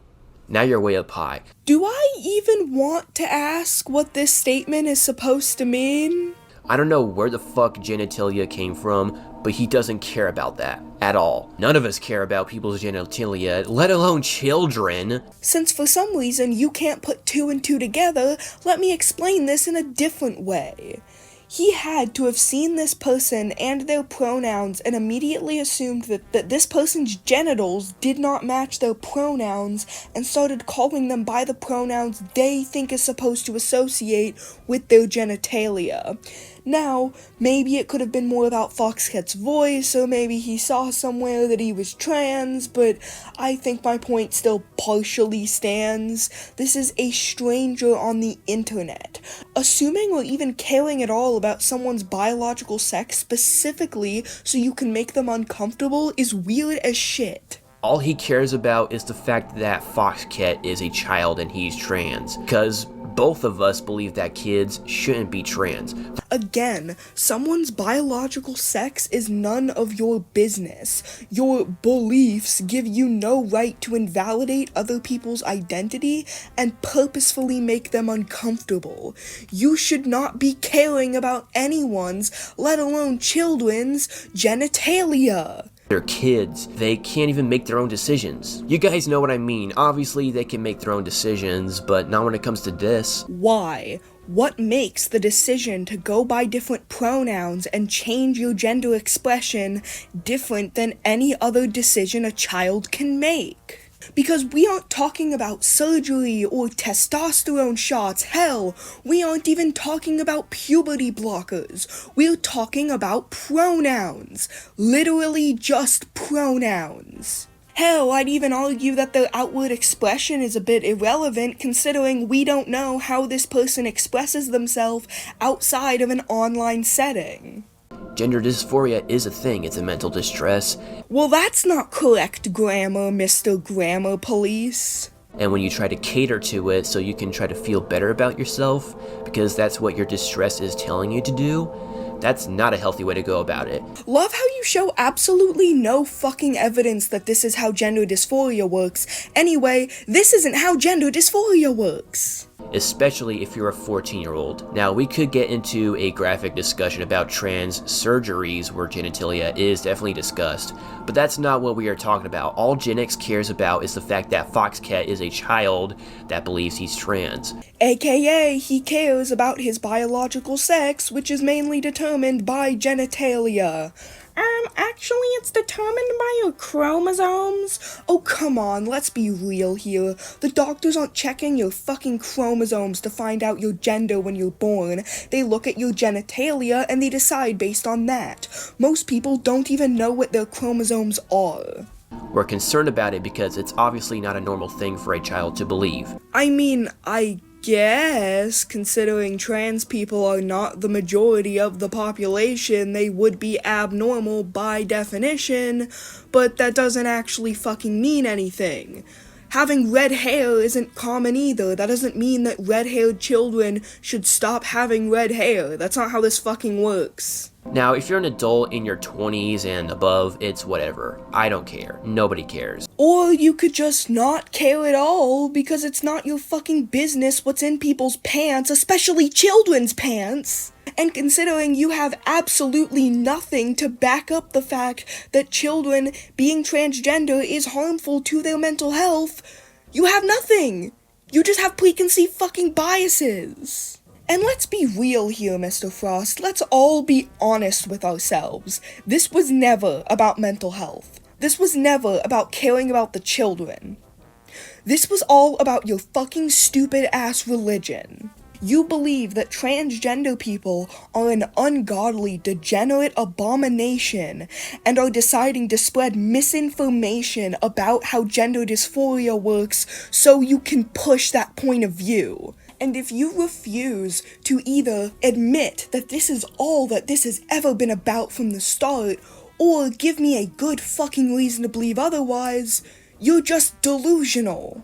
S3: now you're way up high.
S2: Do I even want to ask what this statement is supposed to mean?
S3: I don't know where the fuck genitalia came from, but he doesn't care about that at all. None of us care about people's genitalia, let alone children.
S2: Since for some reason you can't put 2 and 2 together, let me explain this in a different way. He had to have seen this person and their pronouns and immediately assumed that this person's genitals did not match their pronouns and started calling them by the pronouns they think is supposed to associate with their genitalia. Now, maybe it could have been more about Foxcat's voice, or maybe he saw somewhere that he was trans, but I think my point still partially stands. This is a stranger on the internet. Assuming or even caring at all about someone's biological sex specifically so you can make them uncomfortable is weird as shit.
S3: All he cares about is the fact that Foxcat is a child and he's trans, because both of us believe that kids shouldn't be trans.
S2: Again, someone's biological sex is none of your business. Your beliefs give you no right to invalidate other people's identity and purposefully make them uncomfortable. You should not be caring about anyone's, let alone children's, genitalia.
S3: They're kids. They can't even make their own decisions. You guys know what I mean. Obviously, they can make their own decisions, but not when it comes to this.
S2: Why? What makes the decision to go by different pronouns and change your gender expression different than any other decision a child can make? Because we aren't talking about surgery or testosterone shots. Hell, we aren't even talking about puberty blockers. We're talking about pronouns. Literally just pronouns. Hell, I'd even argue that their outward expression is a bit irrelevant, considering we don't know how this person expresses themselves outside of an online setting.
S3: Gender dysphoria is a thing, it's a mental distress.
S2: Well, that's not correct grammar, Mr. Grammar Police.
S3: And when you try to cater to it so you can try to feel better about yourself, because that's what your distress is telling you to do, that's not a healthy way to go about it.
S2: Love how you show absolutely no fucking evidence that this is how gender dysphoria works. Anyway, this isn't how gender dysphoria works.
S3: Especially if you're a 14-year-old. Now, we could get into a graphic discussion about trans surgeries where genitalia is definitely discussed, but that's not what we are talking about. All Gen X cares about is the fact that Foxcat is a child that believes he's trans.
S2: AKA, he cares about his biological sex, which is mainly determined by genitalia. Actually, it's determined by your chromosomes? Oh, come on, let's be real here. The doctors aren't checking your fucking chromosomes to find out your gender when you're born. They look at your genitalia and they decide based on that. Most people don't even know what their chromosomes are.
S3: We're concerned about it because it's obviously not a normal thing for a child to believe.
S2: I mean, I guess, considering trans people are not the majority of the population, they would be abnormal by definition, but that doesn't actually fucking mean anything. Having red hair isn't common either. That doesn't mean that red-haired children should stop having red hair. That's not how this fucking works.
S3: Now, if you're an adult in your 20s and above, it's whatever. I don't care. Nobody cares.
S2: Or you could just not care at all, because it's not your fucking business what's in people's pants, especially children's pants. And considering you have absolutely nothing to back up the fact that children being transgender is harmful to their mental health, you have nothing. You just have preconceived fucking biases. And let's be real here, Mr. Frost. Let's all be honest with ourselves. This was never about mental health. This was never about caring about the children. This was all about your fucking stupid-ass religion. You believe that transgender people are an ungodly, degenerate abomination and are deciding to spread misinformation about how gender dysphoria works so you can push that point of view. And if you refuse to either admit that this is all that this has ever been about from the start, or give me a good fucking reason to believe otherwise, you're just delusional.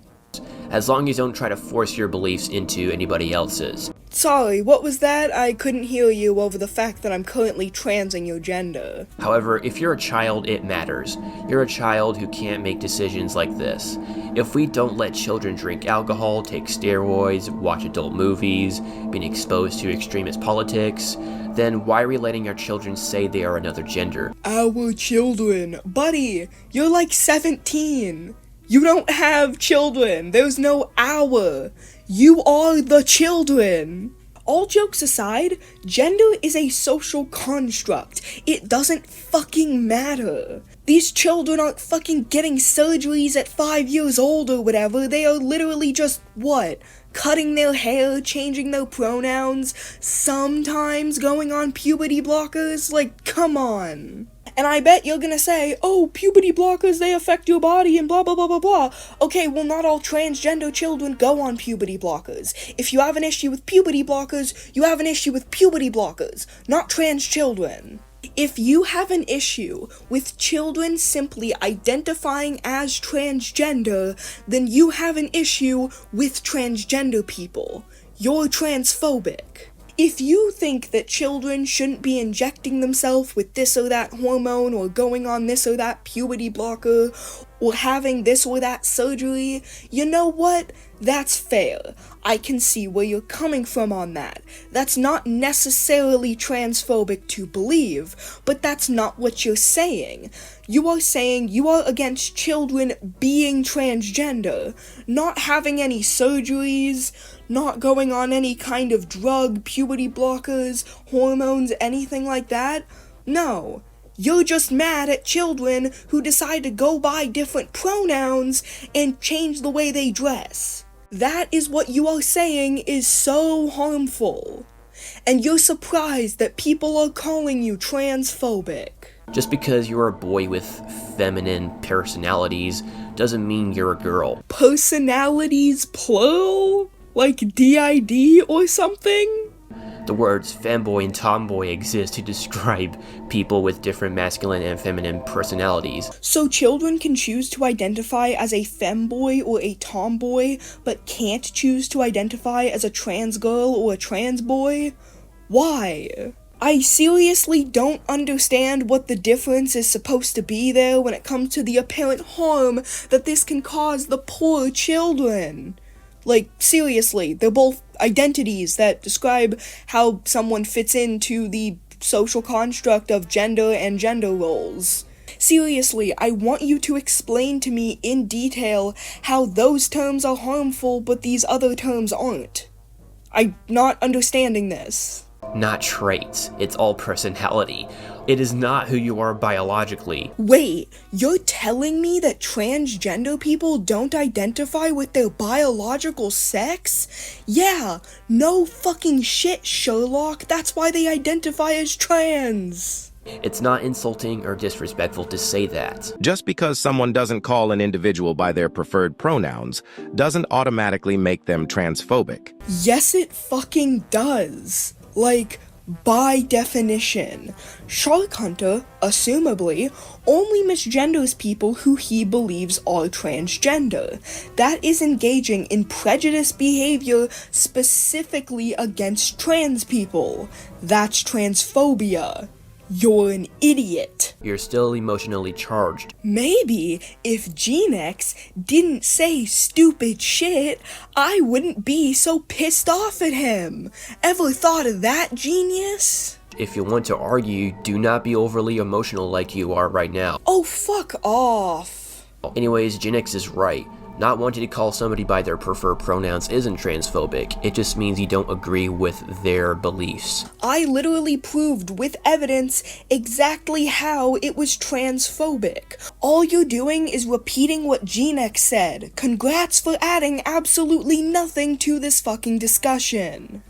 S3: As long as you don't try to force your beliefs into anybody else's.
S2: Sorry, what was that? I couldn't hear you over the fact that I'm currently transing your gender.
S3: However, if you're a child, it matters. You're a child who can't make decisions like this. If we don't let children drink alcohol, take steroids, watch adult movies, being exposed to extremist politics, then why are we letting our children say they are another gender?
S2: Our children. Buddy, you're like 17. You don't have children. There's no our. You are the children. All jokes aside, gender is a social construct. It doesn't fucking matter. These children aren't fucking getting surgeries at 5 years old or whatever. They are literally just, what? Cutting their hair, changing their pronouns, sometimes going on puberty blockers? Like, come on. And I bet you're gonna say, oh, puberty blockers, they affect your body and blah blah blah blah blah. Okay, well not all transgender children go on puberty blockers. If you have an issue with puberty blockers, you have an issue with puberty blockers, not trans children. If you have an issue with children simply identifying as transgender, then you have an issue with transgender people. You're transphobic. If you think that children shouldn't be injecting themselves with this or that hormone or going on this or that puberty blocker or having this or that surgery, you know what? That's fair. I can see where you're coming from on that. That's not necessarily transphobic to believe, but that's not what you're saying. You are saying you are against children being transgender, not having any surgeries, not going on any kind of drug, puberty blockers, hormones, anything like that. No. You're just mad at children who decide to go by different pronouns and change the way they dress. That is what you are saying is so harmful. And you're surprised that people are calling you transphobic.
S3: Just because you're a boy with feminine personalities doesn't mean you're a girl.
S2: Personalities plural? Like DID or something?
S3: The words femboy and tomboy exist to describe people with different masculine and feminine personalities.
S2: So children can choose to identify as a femboy or a tomboy, but can't choose to identify as a trans girl or a trans boy? Why? I seriously don't understand what the difference is supposed to be there when it comes to the apparent harm that this can cause the poor children. Like, seriously, they're both identities that describe how someone fits into the social construct of gender and gender roles. Seriously, I want you to explain to me in detail how those terms are harmful but these other terms aren't. I'm not understanding this.
S3: Not traits, it's all personality. It is not who you are biologically.
S2: Wait, you're telling me that transgender people don't identify with their biological sex? Yeah, no fucking shit, Sherlock, that's why they identify as trans.
S3: It's not insulting or disrespectful to say that.
S1: Just because someone doesn't call an individual by their preferred pronouns doesn't automatically make them transphobic.
S2: Yes, it fucking does. Like, by definition, Shark Hunter, assumably, only misgenders people who he believes are transgender. That is engaging in prejudiced behavior specifically against trans people. That's transphobia. You're an idiot.
S3: You're still emotionally charged.
S2: Maybe if Gen X didn't say stupid shit, I wouldn't be so pissed off at him. Ever thought of that, genius?
S3: If you want to argue, do not be overly emotional like you are right now.
S2: Oh, fuck off.
S3: Anyways, Gen X is right. Not wanting to call somebody by their preferred pronouns isn't transphobic. It just means you don't agree with their beliefs.
S2: I literally proved with evidence exactly how it was transphobic. All you're doing is repeating what Gen X said. Congrats for adding absolutely nothing to this fucking discussion.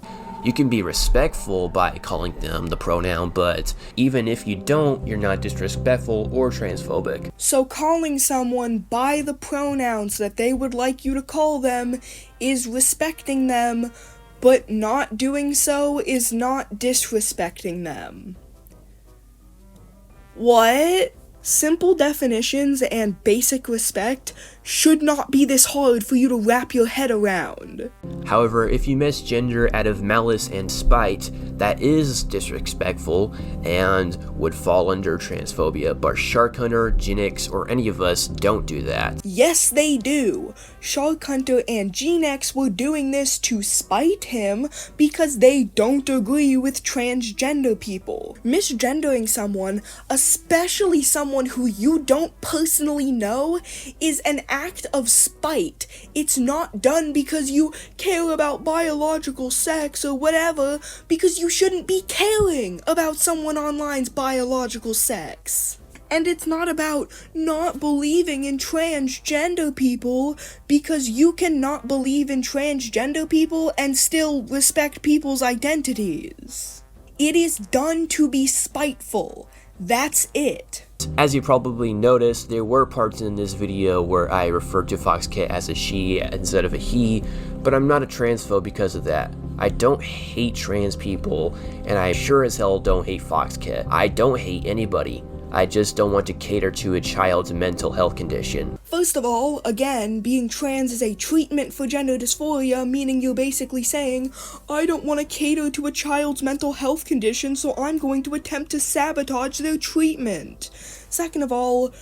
S3: You can be respectful by calling them the pronoun, but even if you don't, you're not disrespectful or transphobic.
S2: So calling someone by the pronouns that they would like you to call them is respecting them, but not doing so is not disrespecting them. What? Simple definitions and basic respect should not be this hard for you to wrap your head around.
S3: However, if you misgender out of malice and spite, that is disrespectful and would fall under transphobia, but Shark Hunter, Gen X, or any of us don't do that.
S2: Yes, they do. Shark Hunter and Gen X were doing this to spite him because they don't agree with transgender people. Misgendering someone, especially someone who you don't personally know, is an act of spite. It's not done because you care about biological sex or whatever, because you shouldn't be caring about someone online's biological sex. And it's not about not believing in transgender people, because you cannot believe in transgender people and still respect people's identities. It is done to be spiteful. That's it.
S3: As you probably noticed, there were parts in this video where I referred to Foxcat as a she instead of a he, but I'm not a transphobe because of that. I don't hate trans people, and I sure as hell don't hate Foxcat. I don't hate anybody. I just don't want to cater to a child's mental health condition.
S2: First of all, again, being trans is a treatment for gender dysphoria, meaning you're basically saying, I don't want to cater to a child's mental health condition, so I'm going to attempt to sabotage their treatment. Second of all,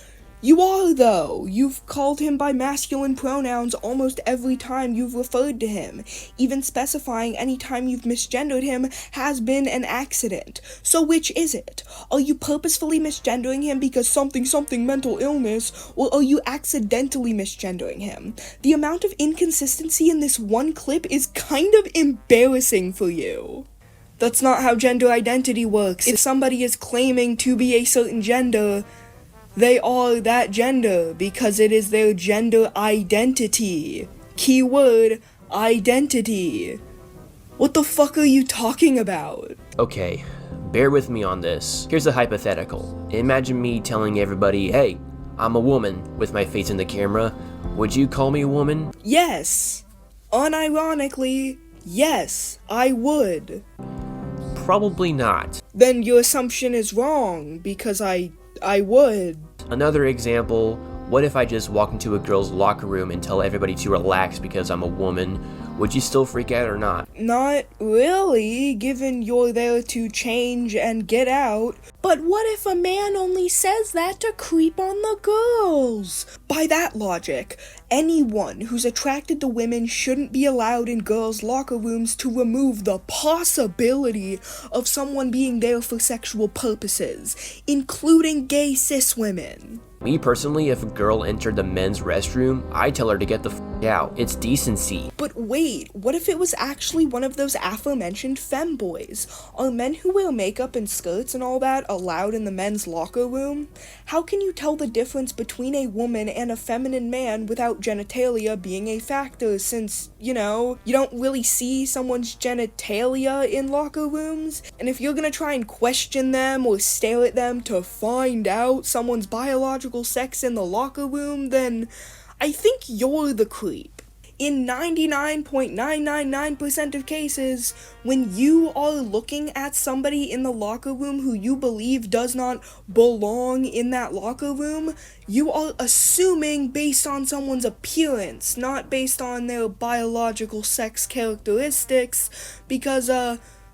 S2: you are, though. You've called him by masculine pronouns almost every time you've referred to him. Even specifying any time you've misgendered him has been an accident. So which is it? Are you purposefully misgendering him because something mental illness, or are you accidentally misgendering him? The amount of inconsistency in this one clip is kind of embarrassing for you. That's not how gender identity works. If somebody is claiming to be a certain gender, they are that gender because it is their gender identity. Keyword, identity. What the fuck are you talking about?
S3: Okay, bear with me on this. Here's a hypothetical. Imagine me telling everybody, hey, I'm a woman, with my face in the camera. Would you call me a woman?
S2: Yes. Unironically, yes, I would.
S3: Probably not.
S2: Then your assumption is wrong, because I would.
S3: Another example, what if I just walk into a girl's locker room and tell everybody to relax because I'm a woman? Would you still freak out or not?
S2: Not really, given you're there to change and get out. But what if a man only says that to creep on the girls? By that logic, anyone who's attracted to women shouldn't be allowed in girls' locker rooms to remove the possibility of someone being there for sexual purposes, including gay cis women.
S3: Me personally, if a girl entered the men's restroom, I'd tell her to get the out. It's decency.
S2: But wait, what if it was actually one of those aforementioned femboys? Are men who wear makeup and skirts and all that allowed in the men's locker room? How can you tell the difference between a woman and a feminine man without genitalia being a factor, since, you don't really see someone's genitalia in locker rooms? And if you're gonna try and question them or stare at them to find out someone's biological sex in the locker room, then I think you're the creep. In 99.999% of cases, when you are looking at somebody in the locker room who you believe does not belong in that locker room, you are assuming based on someone's appearance, not based on their biological sex characteristics, because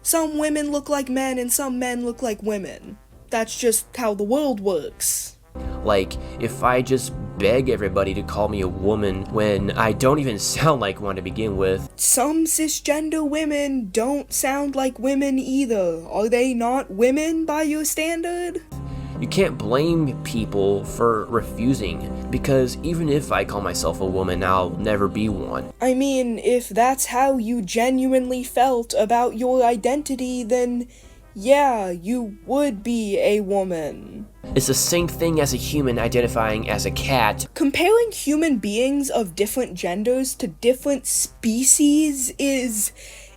S2: some women look like men and some men look like women. That's just how the world works.
S3: Like, if I just beg everybody to call me a woman when I don't even sound like one to begin with.
S2: Some cisgender women don't sound like women either. Are they not women by your standard?
S3: You can't blame people for refusing, because even if I call myself a woman, I'll never be one.
S2: I mean, if that's how you genuinely felt about your identity, then yeah, you would be a woman.
S3: It's the same thing as a human identifying as a cat.
S2: Comparing human beings of different genders to different species is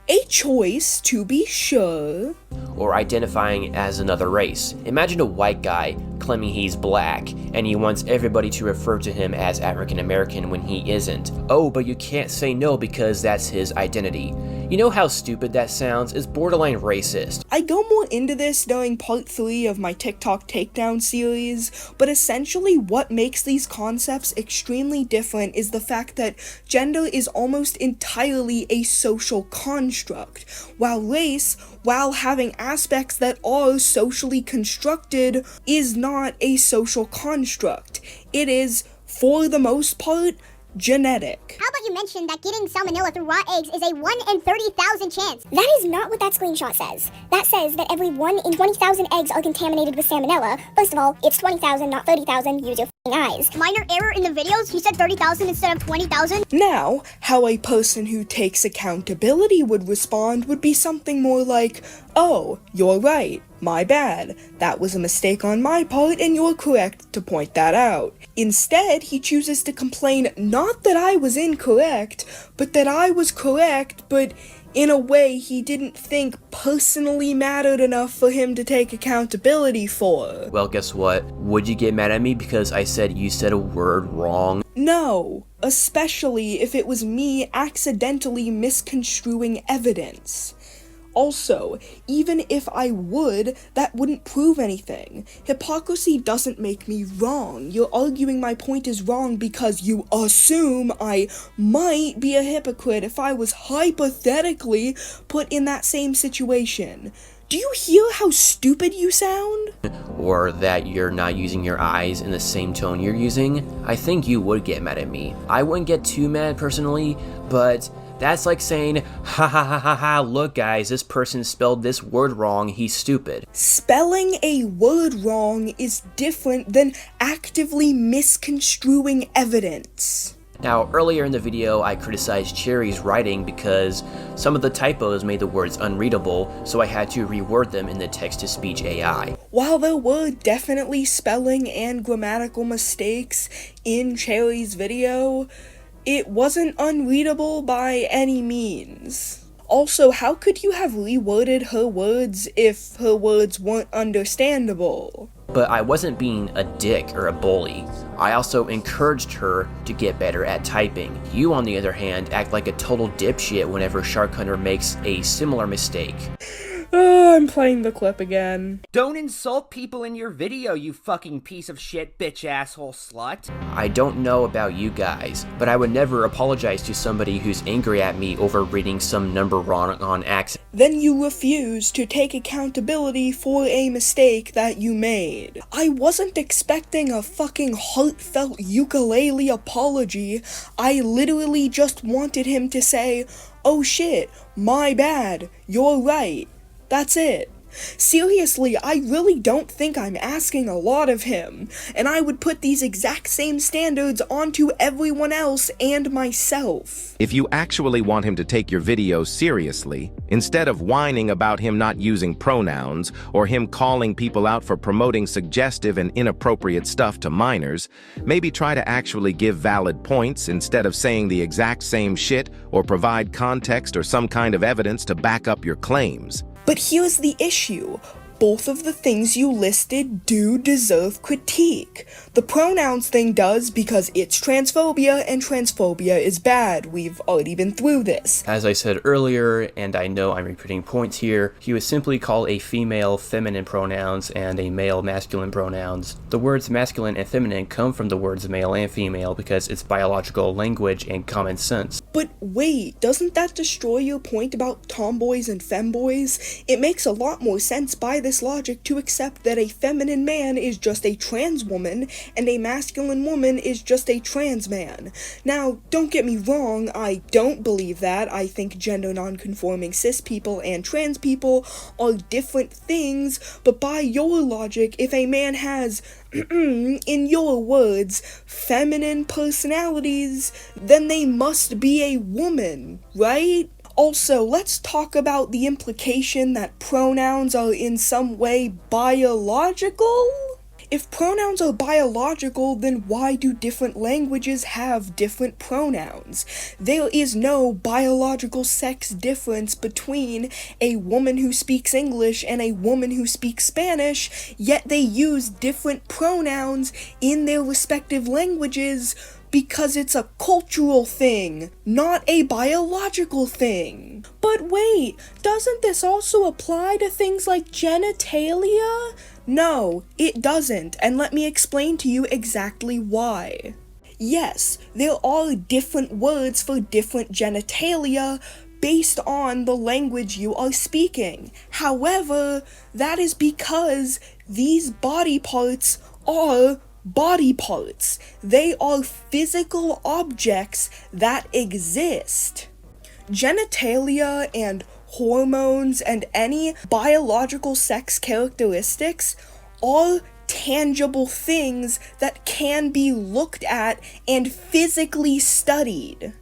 S2: a choice, to be sure.
S3: Or identifying as another race. Imagine a white guy claiming he's black, and he wants everybody to refer to him as African American when he isn't. Oh, but you can't say no because that's his identity. You know how stupid that sounds? It's borderline racist.
S2: I go more into this during part 3 of my TikTok takedown series, but essentially what makes these concepts extremely different is the fact that gender is almost entirely a social construct, while race, while having aspects that are socially constructed, is not a social construct. It is, for the most part, genetic.
S10: How about you mention that getting salmonella through raw eggs is a 1 in 30,000 chance?
S11: That is not what that screenshot says. That says that every 1 in 20,000 eggs are contaminated with salmonella. First of all, it's 20,000, not 30,000. Use your eyes.
S10: Minor error in the videos, he said 30,000 instead of 20,000.
S2: Now, how a person who takes accountability would respond would be something more like, oh, you're right, my bad, that was a mistake on my part and you're correct to point that out. Instead, he chooses to complain not that I was incorrect, but that I was correct, but in a way he didn't think personally mattered enough for him to take accountability for.
S3: Well, guess what? Would you get mad at me because I said you said a word wrong?
S2: No, especially if it was me accidentally misconstruing evidence. Also, even if I would, that wouldn't prove anything. Hypocrisy doesn't make me wrong. You're arguing my point is wrong because you assume I might be a hypocrite if I was hypothetically put in that same situation. Do you hear how stupid you sound?
S3: Or that you're not using your eyes in the same tone you're using? I think you would get mad at me. I wouldn't get too mad personally, but that's like saying, ha ha ha ha ha, look guys, this person spelled this word wrong, he's stupid.
S2: Spelling a word wrong is different than actively misconstruing evidence.
S3: Now, earlier in the video, I criticized Cherry's writing because some of the typos made the words unreadable, so I had to reword them in the text-to-speech AI.
S2: While there were definitely spelling and grammatical mistakes in Cherry's video, it wasn't unreadable by any means. Also, how could you have reworded her words if her words weren't understandable?
S3: But I wasn't being a dick or a bully. I also encouraged her to get better at typing. You, on the other hand, act like a total dipshit whenever Shark Hunter makes a similar mistake.
S2: Oh, I'm playing the clip again.
S8: Don't insult people in your video, you fucking piece of shit, bitch asshole slut.
S3: I don't know about you guys, but I would never apologize to somebody who's angry at me over reading some number wrong on accident.
S2: Then you refuse to take accountability for a mistake that you made. I wasn't expecting a fucking heartfelt ukulele apology. I literally just wanted him to say, "Oh shit, my bad, you're right." That's it. Seriously, I really don't think I'm asking a lot of him, and I would put these exact same standards onto everyone else and myself.
S1: If you actually want him to take your videos seriously, instead of whining about him not using pronouns or him calling people out for promoting suggestive and inappropriate stuff to minors, maybe try to actually give valid points instead of saying the exact same shit or provide context or some kind of evidence to back up your claims.
S2: But here's the issue. Both of the things you listed do deserve critique. The pronouns thing does because it's transphobia, and transphobia is bad. We've already been through this.
S3: As I said earlier, and I know I'm repeating points here, he would simply call a female feminine pronouns and a male masculine pronouns. The words masculine and feminine come from the words male and female because it's biological language and common sense.
S2: But wait, doesn't that destroy your point about tomboys and femboys? It makes a lot more sense by this logic to accept that a feminine man is just a trans woman and a masculine woman is just a trans man. Now, don't get me wrong, I don't believe that. I think gender non-conforming cis people and trans people are different things, but by your logic, if a man has, in your words, feminine personalities, then they must be a woman, right? Also, let's talk about the implication that pronouns are in some way biological? If pronouns are biological, then why do different languages have different pronouns? There is no biological sex difference between a woman who speaks English and a woman who speaks Spanish, yet they use different pronouns in their respective languages because it's a cultural thing, not a biological thing. But wait, doesn't this also apply to things like genitalia? No, it doesn't, and let me explain to you exactly why. Yes, there are different words for different genitalia based on the language you are speaking. However, that is because these body parts are body parts. They are physical objects that exist. Genitalia and hormones and any biological sex characteristics are tangible things that can be looked at and physically studied.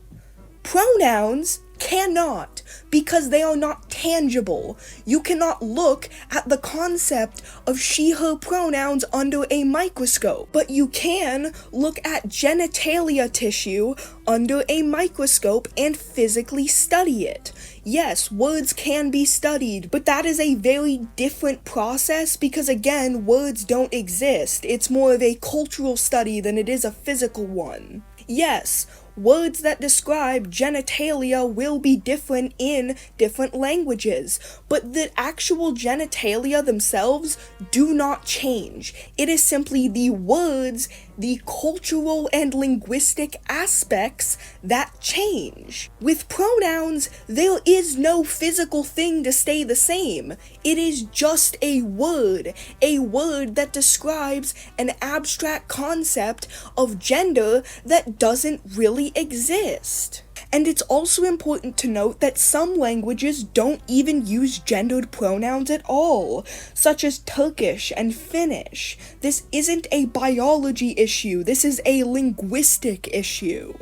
S2: Pronouns cannot, because they are not tangible. You cannot look at the concept of she/her pronouns under a microscope, but you can look at genitalia tissue under a microscope and physically study it. Yes, words can be studied, but that is a very different process because, again, words don't exist. It's more of a cultural study than it is a physical one. Yes, words that describe genitalia will be different in different languages, but the actual genitalia themselves do not change. It is simply the words, the cultural and linguistic aspects that change. With pronouns, there is no physical thing to stay the same. It is just a word that describes an abstract concept of gender that doesn't really exist. And it's also important to note that some languages don't even use gendered pronouns at all, such as Turkish and Finnish. This isn't a biology issue, this is a linguistic issue.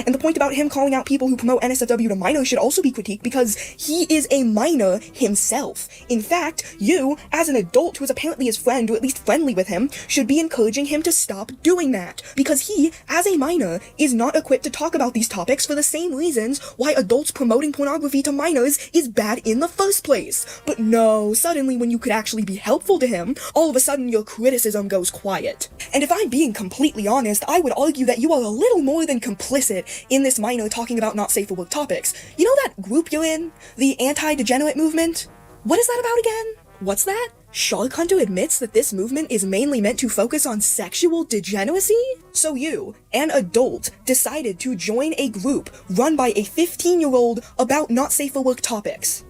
S2: And the point about him calling out people who promote NSFW to minors should also be critiqued because he is a minor himself. In fact, you, as an adult who is apparently his friend, or at least friendly with him, should be encouraging him to stop doing that. Because he, as a minor, is not equipped to talk about these topics for the same reasons why adults promoting pornography to minors is bad in the first place. But no, suddenly when you could actually be helpful to him, all of a sudden your criticism goes quiet. And if I'm being completely honest, I would argue that you are a little more than complicit in this minor talking about not safe for work topics. You know that group you're in? The anti-degenerate movement? What is that about again? What's that? Shark Hunter admits that this movement is mainly meant to focus on sexual degeneracy? So you, an adult, decided to join a group run by a 15-year-old about not safe for work topics.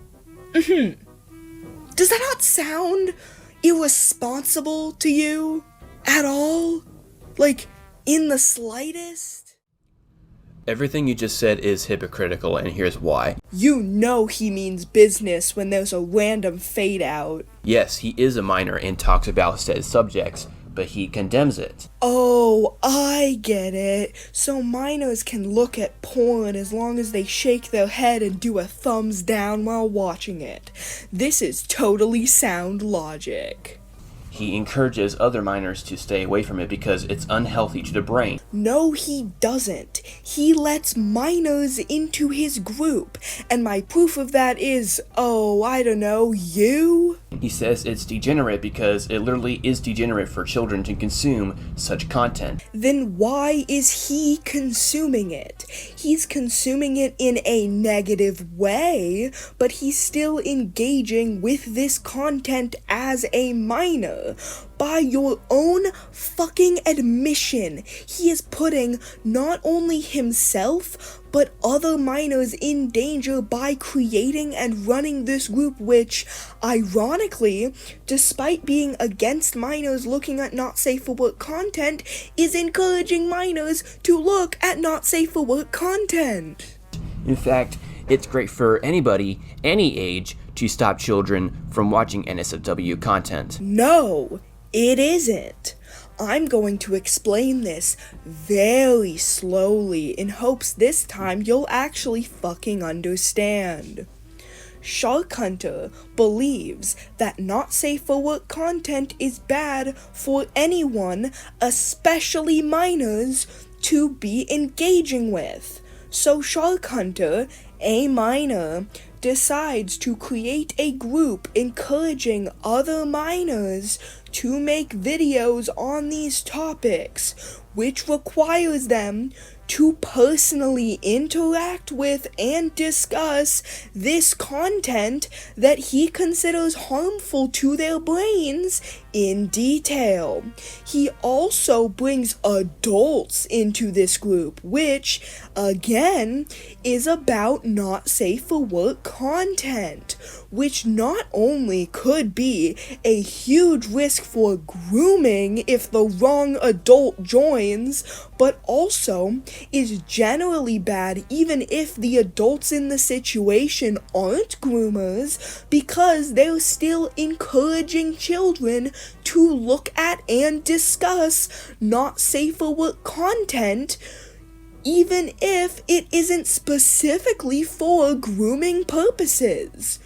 S2: Does that not sound irresponsible to you at all? Like, in the slightest?
S3: Everything you just said is hypocritical, and here's why.
S2: You know he means business when there's a random fade out.
S3: Yes, he is a minor and talks about said subjects, but he condemns it.
S2: Oh, I get it. So minors can look at porn as long as they shake their head and do a thumbs down while watching it. This is totally sound logic.
S3: He encourages other minors to stay away from it because it's unhealthy to the brain.
S2: No, he doesn't. He lets minors into his group, and my proof of that is, oh, I don't know, you?
S3: He says it's degenerate because it literally is degenerate for children to consume such content.
S2: Then why is he consuming it? He's consuming it in a negative way, but he's still engaging with this content as a minor. By your own fucking admission, he is putting not only himself, but other minors in danger by creating and running this group which, ironically, despite being against minors looking at not safe for work content, is encouraging minors to look at not safe for work content.
S3: In fact, it's great for anybody, any age, to stop children from watching NSFW content.
S2: No, it isn't. I'm going to explain this very slowly in hopes this time you'll actually fucking understand. Shark Hunter believes that not safe for work content is bad for anyone, especially minors, to be engaging with. So Shark Hunter, a minor, decides to create a group encouraging other minors to make videos on these topics, which requires them to personally interact with and discuss this content that he considers harmful to their brains in detail. He also brings adults into this group, which, again, is about not safe for work content, which not only could be a huge risk for grooming if the wrong adult joins, but also is generally bad even if the adults in the situation aren't groomers, because they're still encouraging children to look at and discuss not safe for work content, even if it isn't specifically for grooming purposes.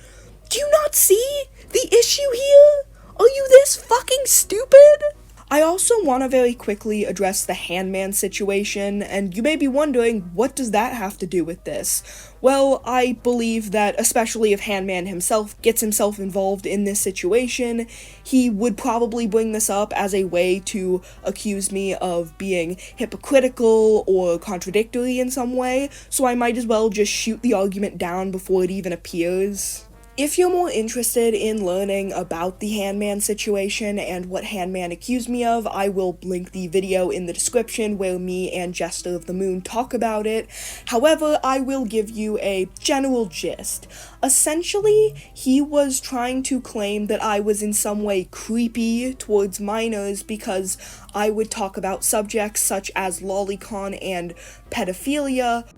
S2: Do you not see the issue here? Are you this fucking stupid? I also want to very quickly address the Handman situation, and you may be wondering, what does that have to do with this? Well, I believe that, especially if Handman himself gets himself involved in this situation, he would probably bring this up as a way to accuse me of being hypocritical or contradictory in some way, so I might as well just shoot the argument down before it even appears. If you're more interested in learning about the Handman situation and what Handman accused me of, I will link the video in the description where me and Jester of the Moon talk about it. However, I will give you a general gist. Essentially, he was trying to claim that I was in some way creepy towards minors because I would talk about subjects such as lolicon and pedophilia,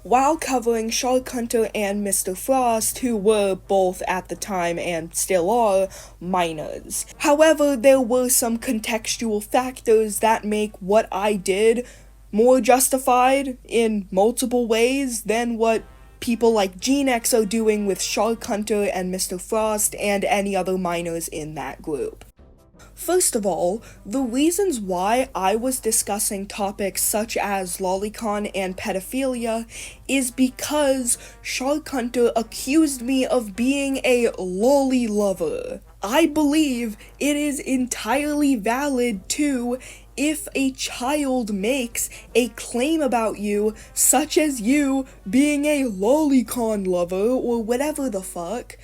S2: while covering Shark Hunter and Mr. Frost, who were both at the time and still are minors. However, there were some contextual factors that make what I did more justified in multiple ways than what people like GeneX are doing with Shark Hunter and Mr. Frost and any other minors in that group. First of all, the reasons why I was discussing topics such as lolicon and pedophilia is because Shark Hunter accused me of being a lolly lover. I believe it is entirely valid to, if a child makes a claim about you, such as you being a lolicon lover or whatever the fuck,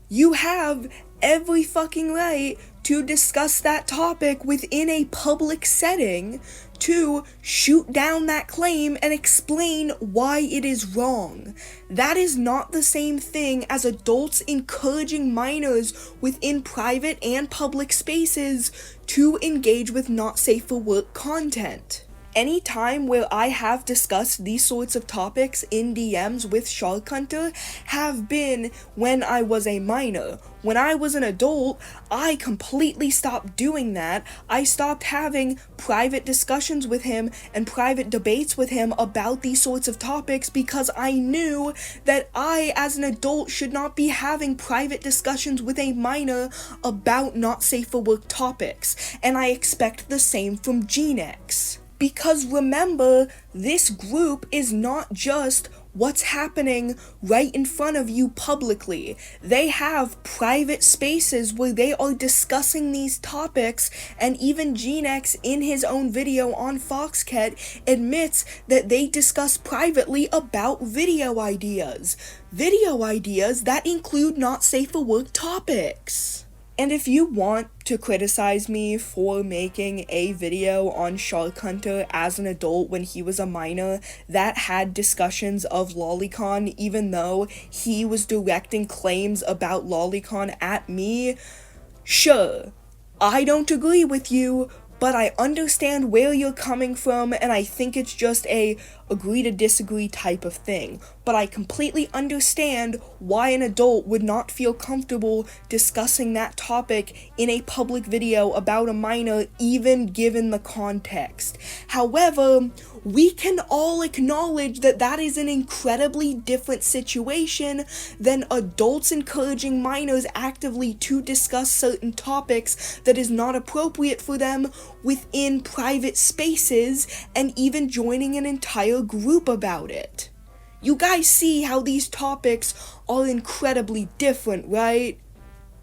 S2: you have every fucking right to discuss that topic within a public setting, to shoot down that claim and explain why it is wrong. That is not the same thing as adults encouraging minors within private and public spaces to engage with not safe for work content. Any time where I have discussed these sorts of topics in DMs with Shark Hunter have been when I was a minor. When I was an adult, I completely stopped doing that. I stopped having private discussions with him and private debates with him about these sorts of topics because I knew that I, as an adult, should not be having private discussions with a minor about not safe for work topics. And I expect the same from GeneX. Because remember, this group is not just what's happening right in front of you publicly. They have private spaces where they are discussing these topics, and even GeneX in his own video on Foxcat admits that they discuss privately about video ideas. Video ideas that include not safe for work topics. And if you want to criticize me for making a video on Shark Hunter as an adult when he was a minor that had discussions of lolicon, even though he was directing claims about lolicon at me, sure, I don't agree with you, but I understand where you're coming from, and I think it's just a agree to disagree type of thing. But I completely understand why an adult would not feel comfortable discussing that topic in a public video about a minor, even given the context. However, we can all acknowledge that that is an incredibly different situation than adults encouraging minors actively to discuss certain topics that is not appropriate for them within private spaces, and even joining an entire group about it. You guys see how these topics are incredibly different, right?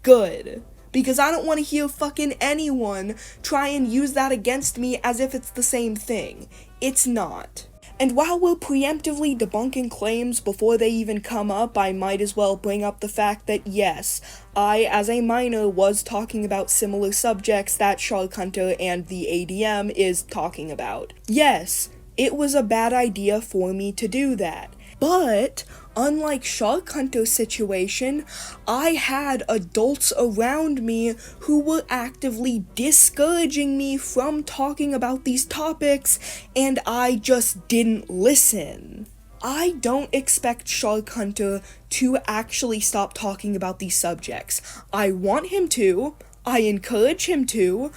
S2: Good. Because I don't want to hear fucking anyone try and use that against me as if it's the same thing. It's not. And while we're preemptively debunking claims before they even come up, I might as well bring up the fact that yes, I, as a minor, was talking about similar subjects that Shark Hunter and the ADM is talking about. Yes, it was a bad idea for me to do that. But, unlike Shark Hunter's situation, I had adults around me who were actively discouraging me from talking about these topics, and I just didn't listen. I don't expect Shark Hunter to actually stop talking about these subjects. I want him to, I encourage him to,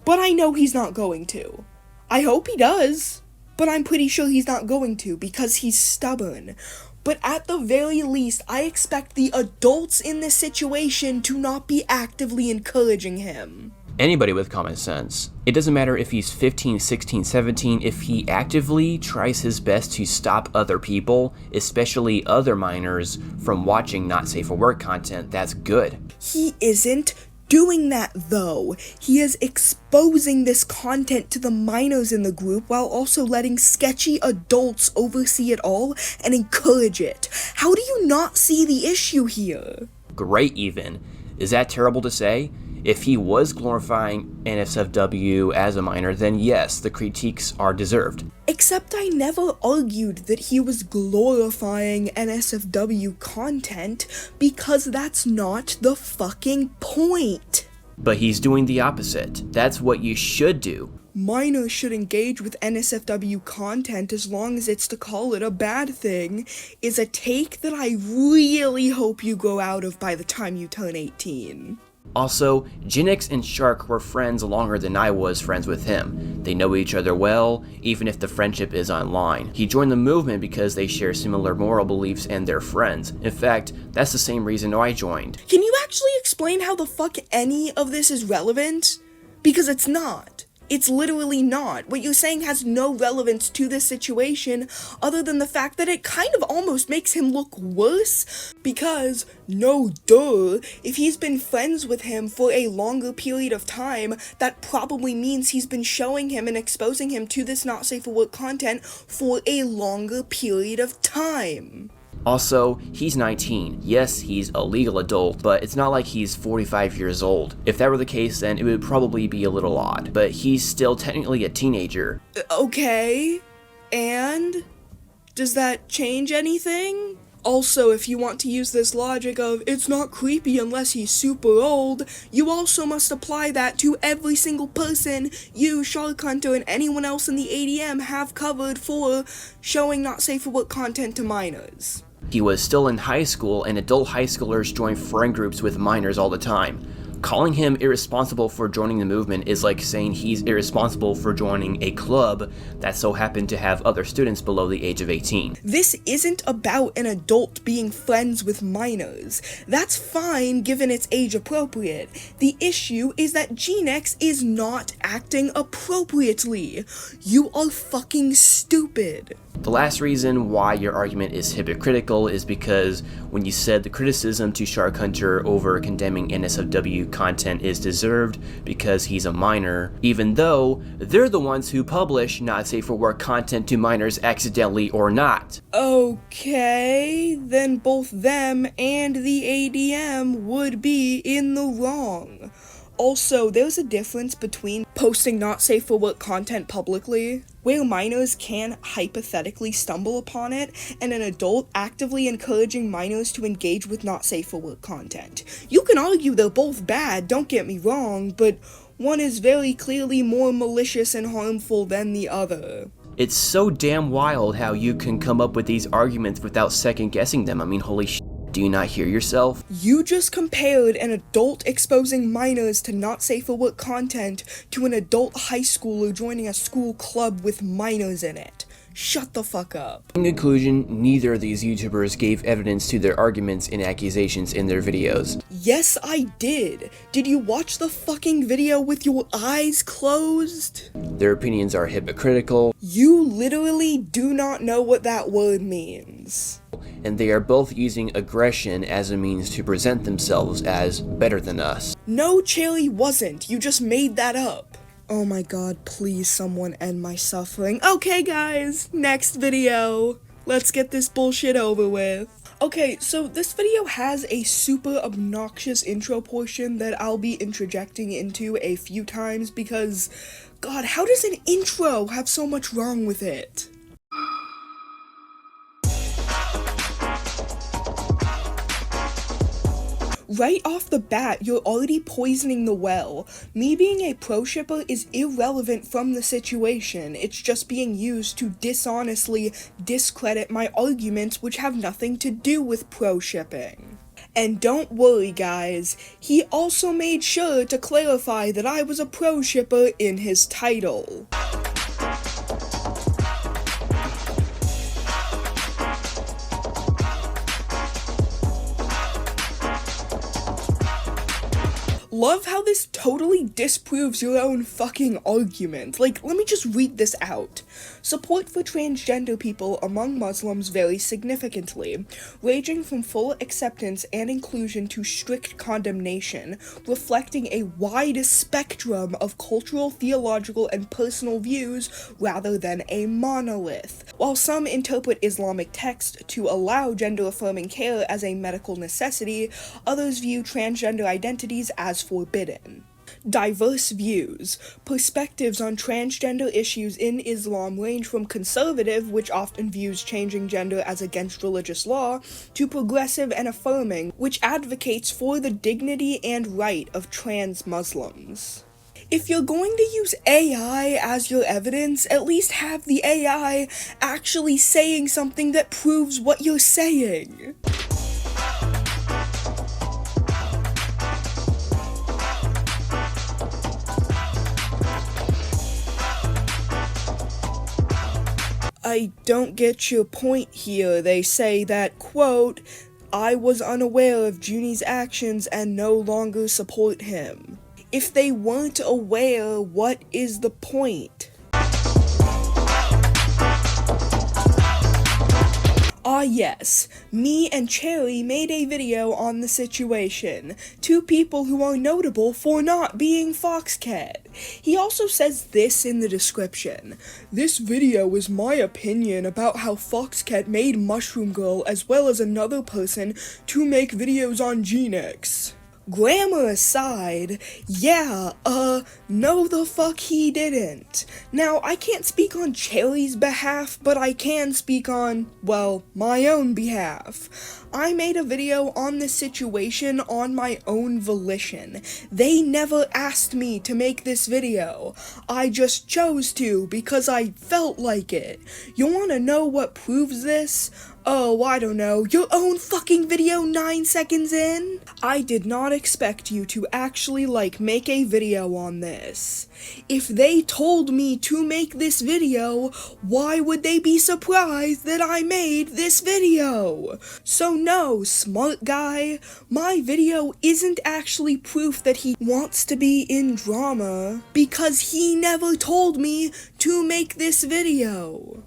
S2: but I know he's not going to. I hope he does, but I'm pretty sure he's not going to because he's stubborn. But at the very least, I expect the adults in this situation to not be actively encouraging him.
S3: Anybody with common sense. It doesn't matter if he's 15, 16, 17, if he actively tries his best to stop other people, especially other minors, from watching not safe for work content, that's good.
S2: He isn't doing that though. He is exposing this content to the minors in the group while also letting sketchy adults oversee it all and encourage it. How do you not see the issue here?
S3: Great even. Is that terrible to say? If he was glorifying NSFW as a minor, then yes, the critiques are deserved.
S2: Except I never argued that he was glorifying NSFW content, because that's not the fucking point.
S3: But he's doing the opposite. That's what you should do.
S2: Minors should engage with NSFW content as long as it's to call it a bad thing, is a take that I really hope you grow out of by the time you turn 18.
S3: Also, Jinx and Shark were friends longer than I was friends with him. They know each other well, even if the friendship is online. He joined the movement because they share similar moral beliefs and they're friends. In fact, that's the same reason I joined.
S2: Can you actually explain how the fuck any of this is relevant? Because it's not. It's literally not. What you're saying has no relevance to this situation other than the fact that it kind of almost makes him look worse because, no duh, if he's been friends with him for a longer period of time, that probably means he's been showing him and exposing him to this not safe for work content for a longer period of time.
S3: Also, he's 19. Yes, he's a legal adult, but it's not like he's 45 years old. If that were the case, then it would probably be a little odd, but he's still technically a teenager.
S2: Okay, and? Does that change anything? Also, if you want to use this logic of, it's not creepy unless he's super old, you also must apply that to every single person you, Shark Hunter, and anyone else in the ADM have covered for showing not safe for work content to minors.
S3: He was still in high school, and adult high schoolers join friend groups with minors all the time. Calling him irresponsible for joining the movement is like saying he's irresponsible for joining a club that so happened to have other students below the age of 18.
S2: This isn't about an adult being friends with minors. That's fine given it's age appropriate. The issue is that Jinx is not acting appropriately. You are fucking stupid.
S3: The last reason why your argument is hypocritical is because when you said the criticism to Shark Hunter over condemning NSFW content is deserved because he's a minor, even though they're the ones who publish not safe for work content to minors accidentally or not.
S2: Okay, then both them and the ADM would be in the wrong. Also, there's a difference between posting not safe for work content publicly, where minors can hypothetically stumble upon it, and an adult actively encouraging minors to engage with not safe for work content. You can argue they're both bad, don't get me wrong, but one is very clearly more malicious and harmful than the other.
S3: It's so damn wild how you can come up with these arguments without second guessing them. I mean, holy shit. Do you not hear yourself?
S2: You just compared an adult exposing minors to not safe for work content to an adult high schooler joining a school club with minors in it. Shut the fuck up.
S3: In conclusion, neither of these YouTubers gave evidence to their arguments and accusations in their videos.
S2: Yes, I did. Did you watch the fucking video with your eyes closed?
S3: Their opinions are hypocritical.
S2: You literally do not know what that word means.
S3: And they are both using aggression as a means to present themselves as better than us.
S2: No, Cherry wasn't. You just made that up. Oh my god, please someone end my suffering. Okay guys, next video. Let's get this bullshit over with. Okay, so this video has a super obnoxious intro portion that I'll be interjecting into a few times because, god, how does an intro have so much wrong with it? Right off the bat, you're already poisoning the well. Me being a pro-shipper is irrelevant from the situation. It's just being used to dishonestly discredit my arguments which have nothing to do with pro-shipping. And don't worry guys, he also made sure to clarify that I was a pro-shipper in his title. Love how this totally disproves your own fucking argument. Like, let me just read this out. Support for transgender people among Muslims varies significantly, ranging from full acceptance and inclusion to strict condemnation, reflecting a wide spectrum of cultural, theological, and personal views rather than a monolith. While some interpret Islamic text to allow gender-affirming care as a medical necessity, others view transgender identities as forbidden. Diverse views. Perspectives on transgender issues in Islam range from conservative, which often views changing gender as against religious law, to progressive and affirming, which advocates for the dignity and right of trans Muslims. If you're going to use AI as your evidence, at least have the AI actually saying something that proves what you're saying. I don't get your point here. They say that, quote, I was unaware of Junie's actions and no longer support him. If they weren't aware, what is the point? Ah yes, me and Cherry made a video on the situation, two people who are notable for not being Foxcat. He also says this in the description: this video is my opinion about how Foxcat made Mushroom Girl as well as another person to make videos on Genix. Grammar aside, yeah, no the fuck he didn't. Now, I can't speak on Cherry's behalf, but I can speak on, well, my own behalf. I made a video on this situation on my own volition. They never asked me to make this video. I just chose to because I felt like it. You wanna know what proves this? Oh, I don't know, your own fucking video 9 seconds in? I did not expect you to actually, make a video on this. If they told me to make this video, why would they be surprised that I made this video? So no, smart guy, my video isn't actually proof that he wants to be in drama, because he never told me to make this video.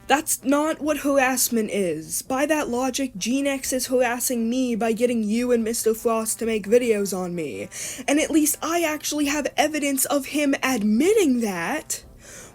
S2: That's not what harassment is. By that logic, Genix is harassing me by getting you and Mr. Frost to make videos on me. And at least I actually have evidence of him admitting that.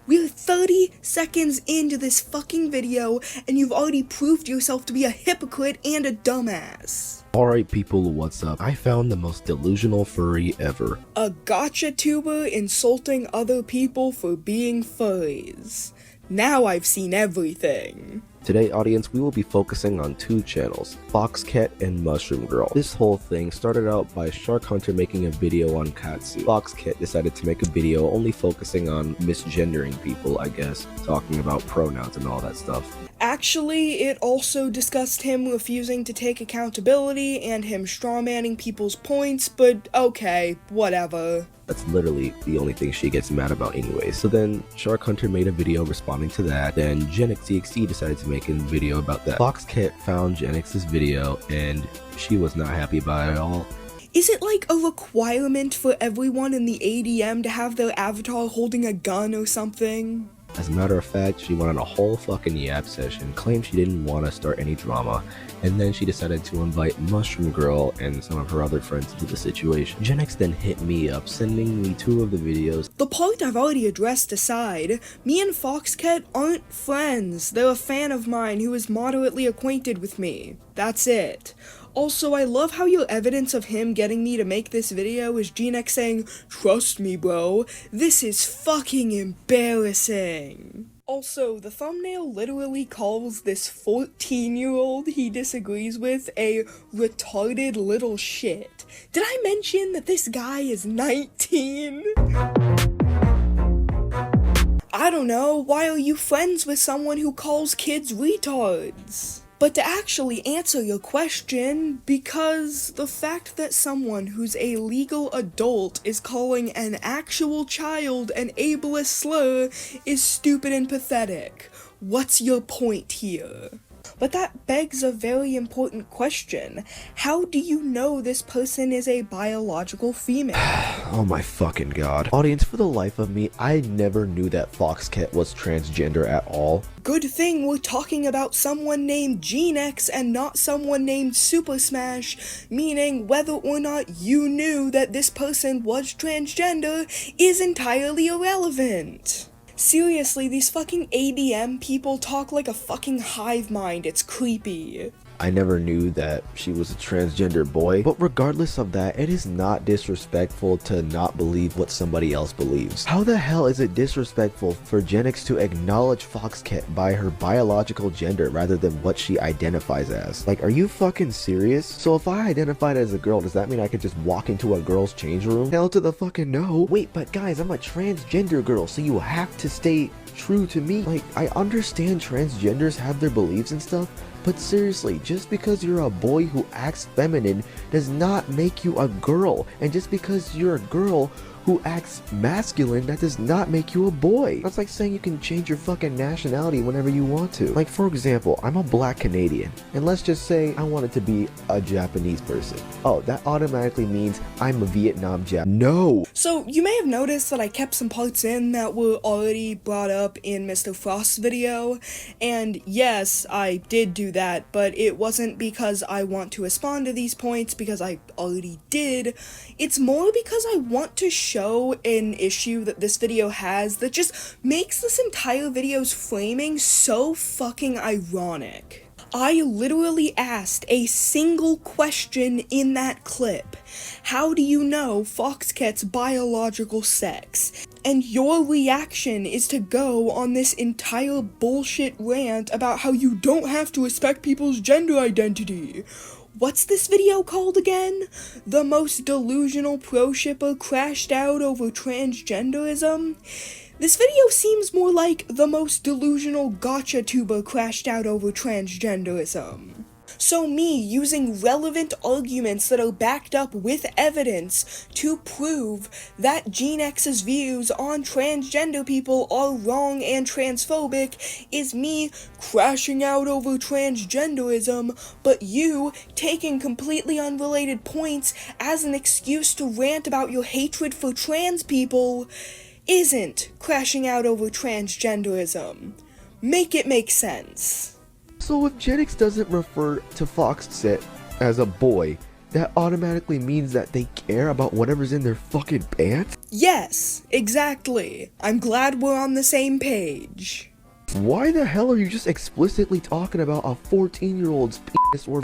S2: We're 30 seconds into this fucking video, and you've already proved yourself to be a hypocrite and a dumbass.
S12: Alright people, what's up? I found the most delusional furry ever.
S2: A gotcha tuber insulting other people for being furries. Now I've seen everything.
S12: Today, audience, we will be focusing on two channels, Foxcat and Mushroom Girl. This whole thing started out by Shark Hunter making a video on Katsu. Foxcat decided to make a video only focusing on misgendering people, I guess, talking about pronouns and all that stuff.
S2: Actually, it also discussed him refusing to take accountability and him strawmanning people's points, but okay, whatever.
S12: That's literally the only thing she gets mad about anyway. So then Shark Hunter made a video responding to that. Then GenXTXT decided to make a video about that. Foxcat found GenX's video and she was not happy about it at all.
S2: Is it like a requirement for everyone in the ADM to have their avatar holding a gun or something?
S12: As a matter of fact, she went on a whole fucking yap session, claimed she didn't want to start any drama, and then she decided to invite Mushroom Girl and some of her other friends into the situation. GenX then hit me up, sending me 2 of the videos.
S2: The part I've already addressed aside, me and Foxcat aren't friends. They're a fan of mine who is moderately acquainted with me. That's it. Also, I love how your evidence of him getting me to make this video is GenX saying, "Trust me, bro, this is fucking embarrassing." Also, the thumbnail literally calls this 14-year-old he disagrees with a retarded little shit. Did I mention that this guy is 19? I don't know, why are you friends with someone who calls kids retards? But to actually answer your question, because the fact that someone who's a legal adult is calling an actual child an ableist slur is stupid and pathetic. What's your point here? But that begs a very important question. How do you know this person is a biological female?
S12: Oh my fucking god. Audience, for the life of me, I never knew that Foxcat was transgender at all.
S2: Good thing we're talking about someone named GenX and not someone named SuperSmash, meaning whether or not you knew that this person was transgender is entirely irrelevant. Seriously, these fucking ADM people talk like a fucking hive mind, it's creepy.
S12: I never knew that she was a transgender boy, but regardless of that, it is not disrespectful to not believe what somebody else believes. How the hell is it disrespectful for GenX to acknowledge Foxcat by her biological gender rather than what she identifies as? Like, are you fucking serious? So if I identified as a girl, does that mean I could just walk into a girl's change room? Hell to the fucking no. Wait, but guys, I'm a transgender girl, so you have to stay true to me. Like, I understand transgenders have their beliefs and stuff, but seriously, just because you're a boy who acts feminine does not make you a girl. And just because you're a girl who acts masculine, that does not make you a boy. That's like saying you can change your fucking nationality whenever you want to. Like, for example, I'm a black Canadian, and let's just say I wanted to be a Japanese person. Oh, that automatically means I'm a Vietnam Jap. No!
S2: So, you may have noticed that I kept some parts in that were already brought up in Mr. Frost's video, and yes, I did do that, but it wasn't because I want to respond to these points, because I already did. It's more because I want to show an issue that this video has that just makes this entire video's framing so fucking ironic. I literally asked a single question in that clip. How do you know Foxcat's biological sex? And your reaction is to go on this entire bullshit rant about how you don't have to respect people's gender identity. What's this video called again? The most delusional pro-shipper crashed out over transgenderism? This video seems more like the most delusional gotcha tuber crashed out over transgenderism. So me using relevant arguments that are backed up with evidence to prove that Gen X's views on transgender people are wrong and transphobic is me crashing out over transgenderism, but you taking completely unrelated points as an excuse to rant about your hatred for trans people isn't crashing out over transgenderism. Make it make sense.
S12: So if Gen X doesn't refer to Foxcat as a boy, that automatically means that they care about whatever's in their fucking pants?
S2: Yes, exactly. I'm glad we're on the same page.
S12: Why the hell are you just explicitly talking about a 14-year-old's penis or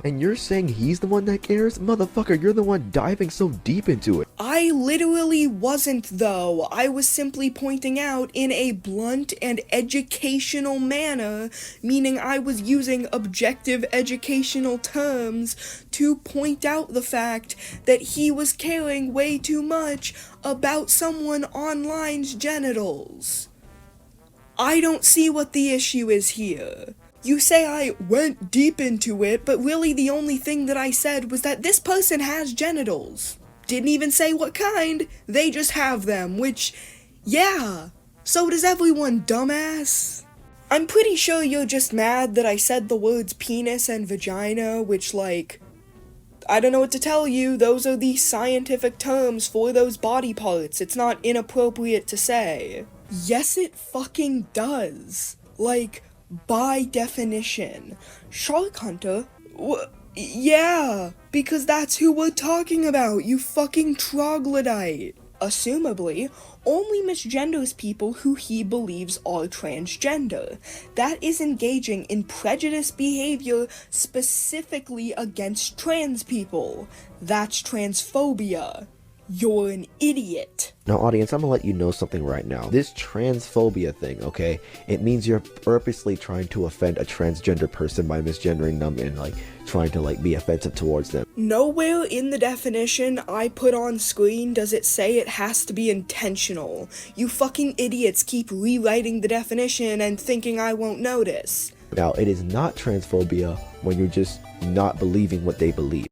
S12: and you're saying he's the one that cares? Motherfucker, you're the one diving so deep into it.
S2: I literally wasn't, though. I was simply pointing out in a blunt and educational manner, meaning I was using objective educational terms to point out the fact that he was caring way too much about someone online's genitals. I don't see what the issue is here. You say I went deep into it, but really the only thing that I said was that this person has genitals. Didn't even say what kind, they just have them, which, yeah, so does everyone, dumbass. I'm pretty sure you're just mad that I said the words penis and vagina, which, like, I don't know what to tell you, those are the scientific terms for those body parts. It's not inappropriate to say. Yes, it fucking does. Like, by definition. Shark Hunter? Yeah, because that's who we're talking about, you fucking troglodyte. Assumably, only misgenders people who he believes are transgender. That is engaging in prejudiced behavior specifically against trans people. That's transphobia. You're an idiot.
S12: Now, audience, I'm gonna let you know something right now. This transphobia thing, okay? It means you're purposely trying to offend a transgender person by misgendering them and, like, trying to, like, be offensive towards them.
S2: Nowhere in the definition I put on screen does it say it has to be intentional. You fucking idiots keep rewriting the definition and thinking I won't notice.
S12: Now, it is not transphobia when you're just not believing what they believe.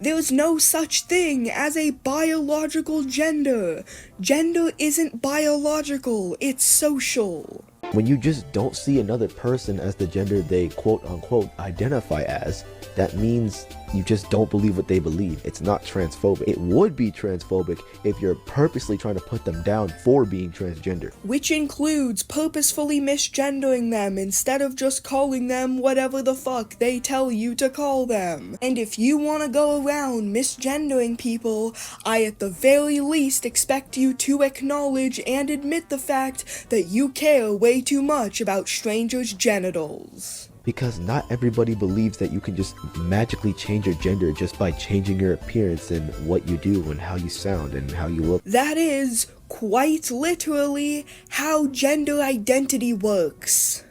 S2: There's no such thing as a biological gender. Gender isn't biological, it's social.
S12: When you just don't see another person as the gender they quote-unquote identify as, that means you just don't believe what they believe. It's not transphobic. It would be transphobic if you're purposely trying to put them down for being transgender.
S2: Which includes purposefully misgendering them instead of just calling them whatever the fuck they tell you to call them. And if you want to go around misgendering people, I at the very least expect you to acknowledge and admit the fact that you care way too much about strangers' genitals.
S12: Because not everybody believes that you can just magically change your gender just by changing your appearance and what you do and how you sound and how you look.
S2: That is, quite literally, how gender identity works.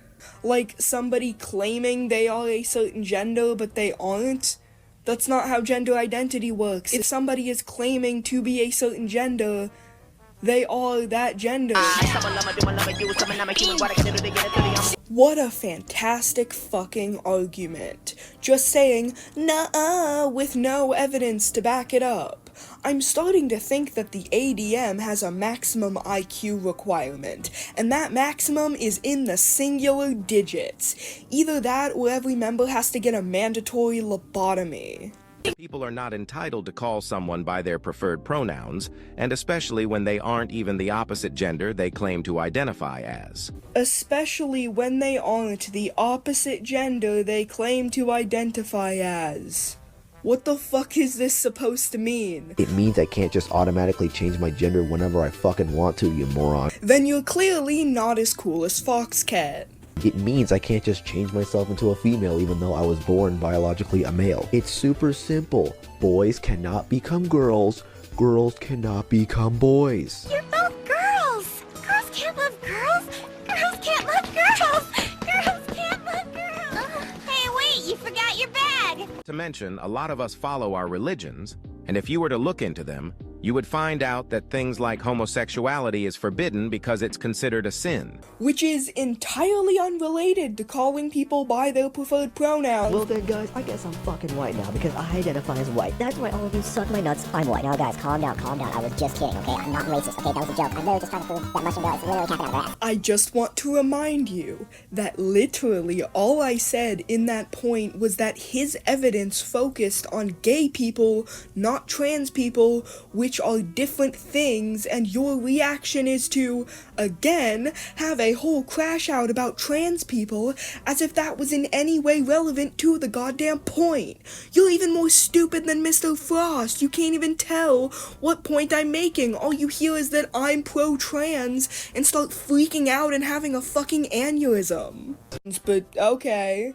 S2: Like somebody claiming they are a certain gender but they aren't. That's not how gender identity works. If somebody is claiming to be a certain gender, they are that gender. What a fantastic fucking argument. Just saying, nah-uh, with no evidence to back it up. I'm starting to think that the ADM has a maximum IQ requirement, and that maximum is in the singular digits. Either that or every member has to get a mandatory lobotomy.
S1: People are not entitled to call someone by their preferred pronouns, and especially when they aren't even the opposite gender they claim to identify as.
S2: Especially when they aren't the opposite gender they claim to identify as. What the fuck is this supposed to mean?
S12: It means I can't just automatically change my gender whenever I fucking want to, you moron.
S2: Then you're clearly not as cool as Foxcat.
S12: It means I can't just change myself into a female even though I was born biologically a male. It's super simple. Boys cannot become girls. Girls cannot become boys.
S10: You're both girls. Girls can't love girls. Girls can't love girls. Girls can't love girls. Hey, wait, you forgot your bag.
S1: To mention, a lot of us follow our religions, and if you were to look into them, you would find out that things like homosexuality is forbidden because it's considered a sin.
S2: Which is entirely unrelated to calling people by their preferred pronouns.
S13: Well then guys, I guess I'm fucking white now because I identify as white. That's why all of you suck my nuts. I'm white.
S9: No guys, calm down. I was just kidding, okay? I'm not racist, okay? That was a joke. I'm literally just trying to prove that mushroom girl is literally capping out of her ass.
S2: I just want to remind you that literally all I said in that point was that his evidence focused on gay people, not trans people, which are different things, and your reaction is to, again, have a whole crash out about trans people as if that was in any way relevant to the goddamn point. You're even more stupid than Mr. Frost. You can't even tell what point I'm making. All you hear is that I'm pro-trans and start freaking out and having a fucking aneurysm. But okay.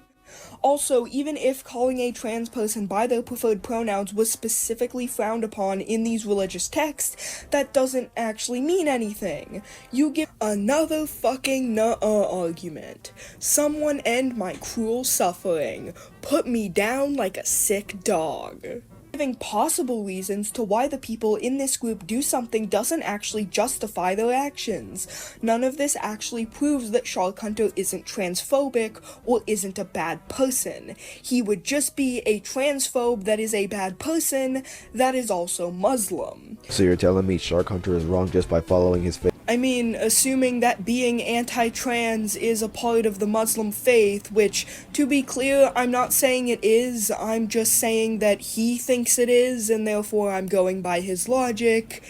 S2: Also, even if calling a trans person by their preferred pronouns was specifically frowned upon in these religious texts, that doesn't actually mean anything. You give another fucking nuh-uh argument. Someone end my cruel suffering. Put me down like a sick dog. Giving possible reasons to why the people in this group do something doesn't actually justify their actions. None of this actually proves that Shark Hunter isn't transphobic or isn't a bad person. He would just be a transphobe that is a bad person that is also Muslim.
S12: So you're telling me Shark Hunter is wrong just by following his faith?
S2: I mean, assuming that being anti-trans is a part of the Muslim faith, which, to be clear, I'm not saying it is, I'm just saying that he thinks it is, and therefore I'm going by his logic.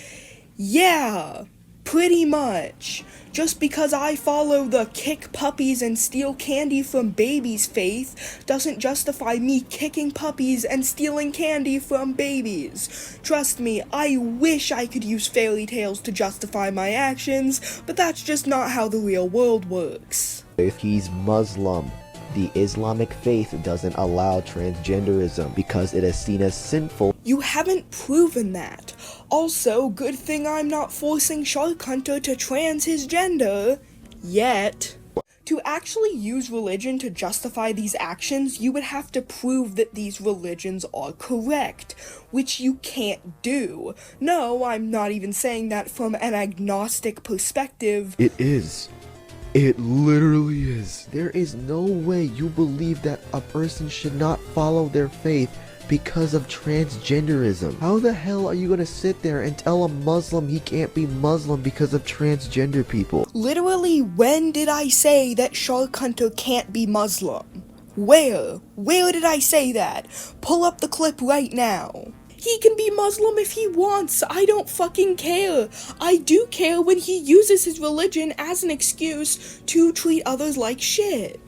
S2: Yeah, pretty much. Just because I follow the kick puppies and steal candy from babies faith doesn't justify me kicking puppies and stealing candy from babies. Trust me, I wish I could use fairy tales to justify my actions, but that's just not how the real world works.
S12: He's Muslim. The Islamic faith doesn't allow transgenderism because it is seen as sinful.
S2: You haven't proven that. Also, good thing I'm not forcing Shark Hunter to trans his gender. Yet. To actually use religion to justify these actions, you would have to prove that these religions are correct, which you can't do. No, I'm not even saying that from an agnostic perspective.
S12: It is. It literally is. There is no way you believe that a person should not follow their faith because of transgenderism. How the hell are you gonna sit there and tell a Muslim he can't be Muslim because of transgender people?
S2: Literally, when did I say that Shark Hunter can't be Muslim? Where? Where did I say that? Pull up the clip right now. He can be Muslim if he wants, I don't fucking care. I do care when he uses his religion as an excuse to treat others like shit.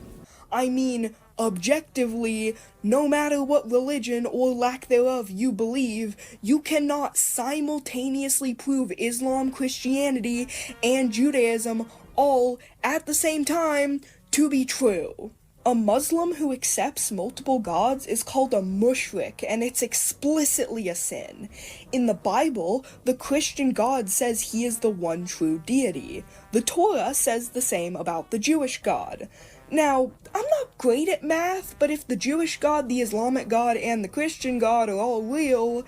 S2: I mean, objectively, no matter what religion or lack thereof you believe, you cannot simultaneously prove Islam, Christianity, and Judaism all at the same time to be true. A Muslim who accepts multiple gods is called a mushrik, and it's explicitly a sin. In the Bible, the Christian God says he is the one true deity. The Torah says the same about the Jewish God. Now, I'm not great at math, but if the Jewish God, the Islamic God, and the Christian God are all real,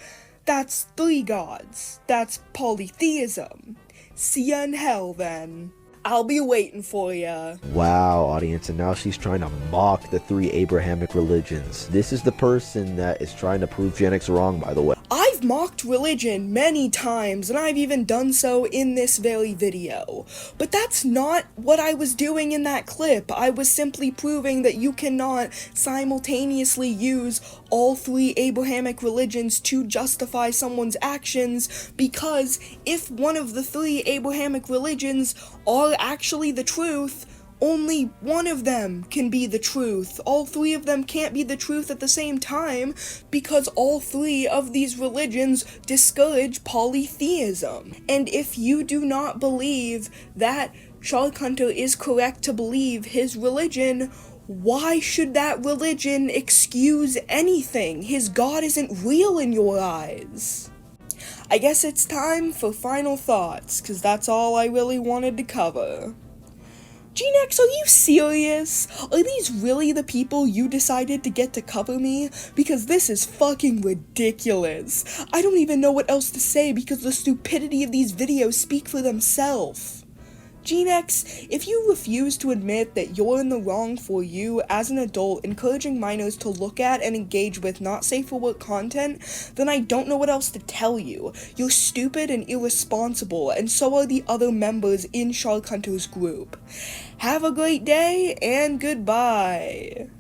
S2: that's 3 gods. That's polytheism. See ya in hell, then. I'll be waiting for ya.
S12: Wow, audience, and now she's trying to mock the 3 Abrahamic religions. This is the person that is trying to prove Gen X wrong, by the way.
S2: I've I've mocked religion many times, and I've even done so in this very video. But that's not what I was doing in that clip. I was simply proving that you cannot simultaneously use all three Abrahamic religions to justify someone's actions, because if one of the three Abrahamic religions are actually the truth, only one of them can be the truth. All three of them can't be the truth at the same time, because all three of these religions discourage polytheism. And if you do not believe that Shark Hunter is correct to believe his religion, why should that religion excuse anything? His God isn't real in your eyes. I guess it's time for final thoughts, because that's all I really wanted to cover. G-Nex, are you serious? Are these really the people you decided to get to cover me? Because this is fucking ridiculous. I don't even know what else to say because the stupidity of these videos speak for themselves. G-Nex, if you refuse to admit that you're in the wrong for you, as an adult, encouraging minors to look at and engage with not safe for work content, then I don't know what else to tell you. You're stupid and irresponsible, and so are the other members in Shark Hunter's group. Have a great day, and goodbye.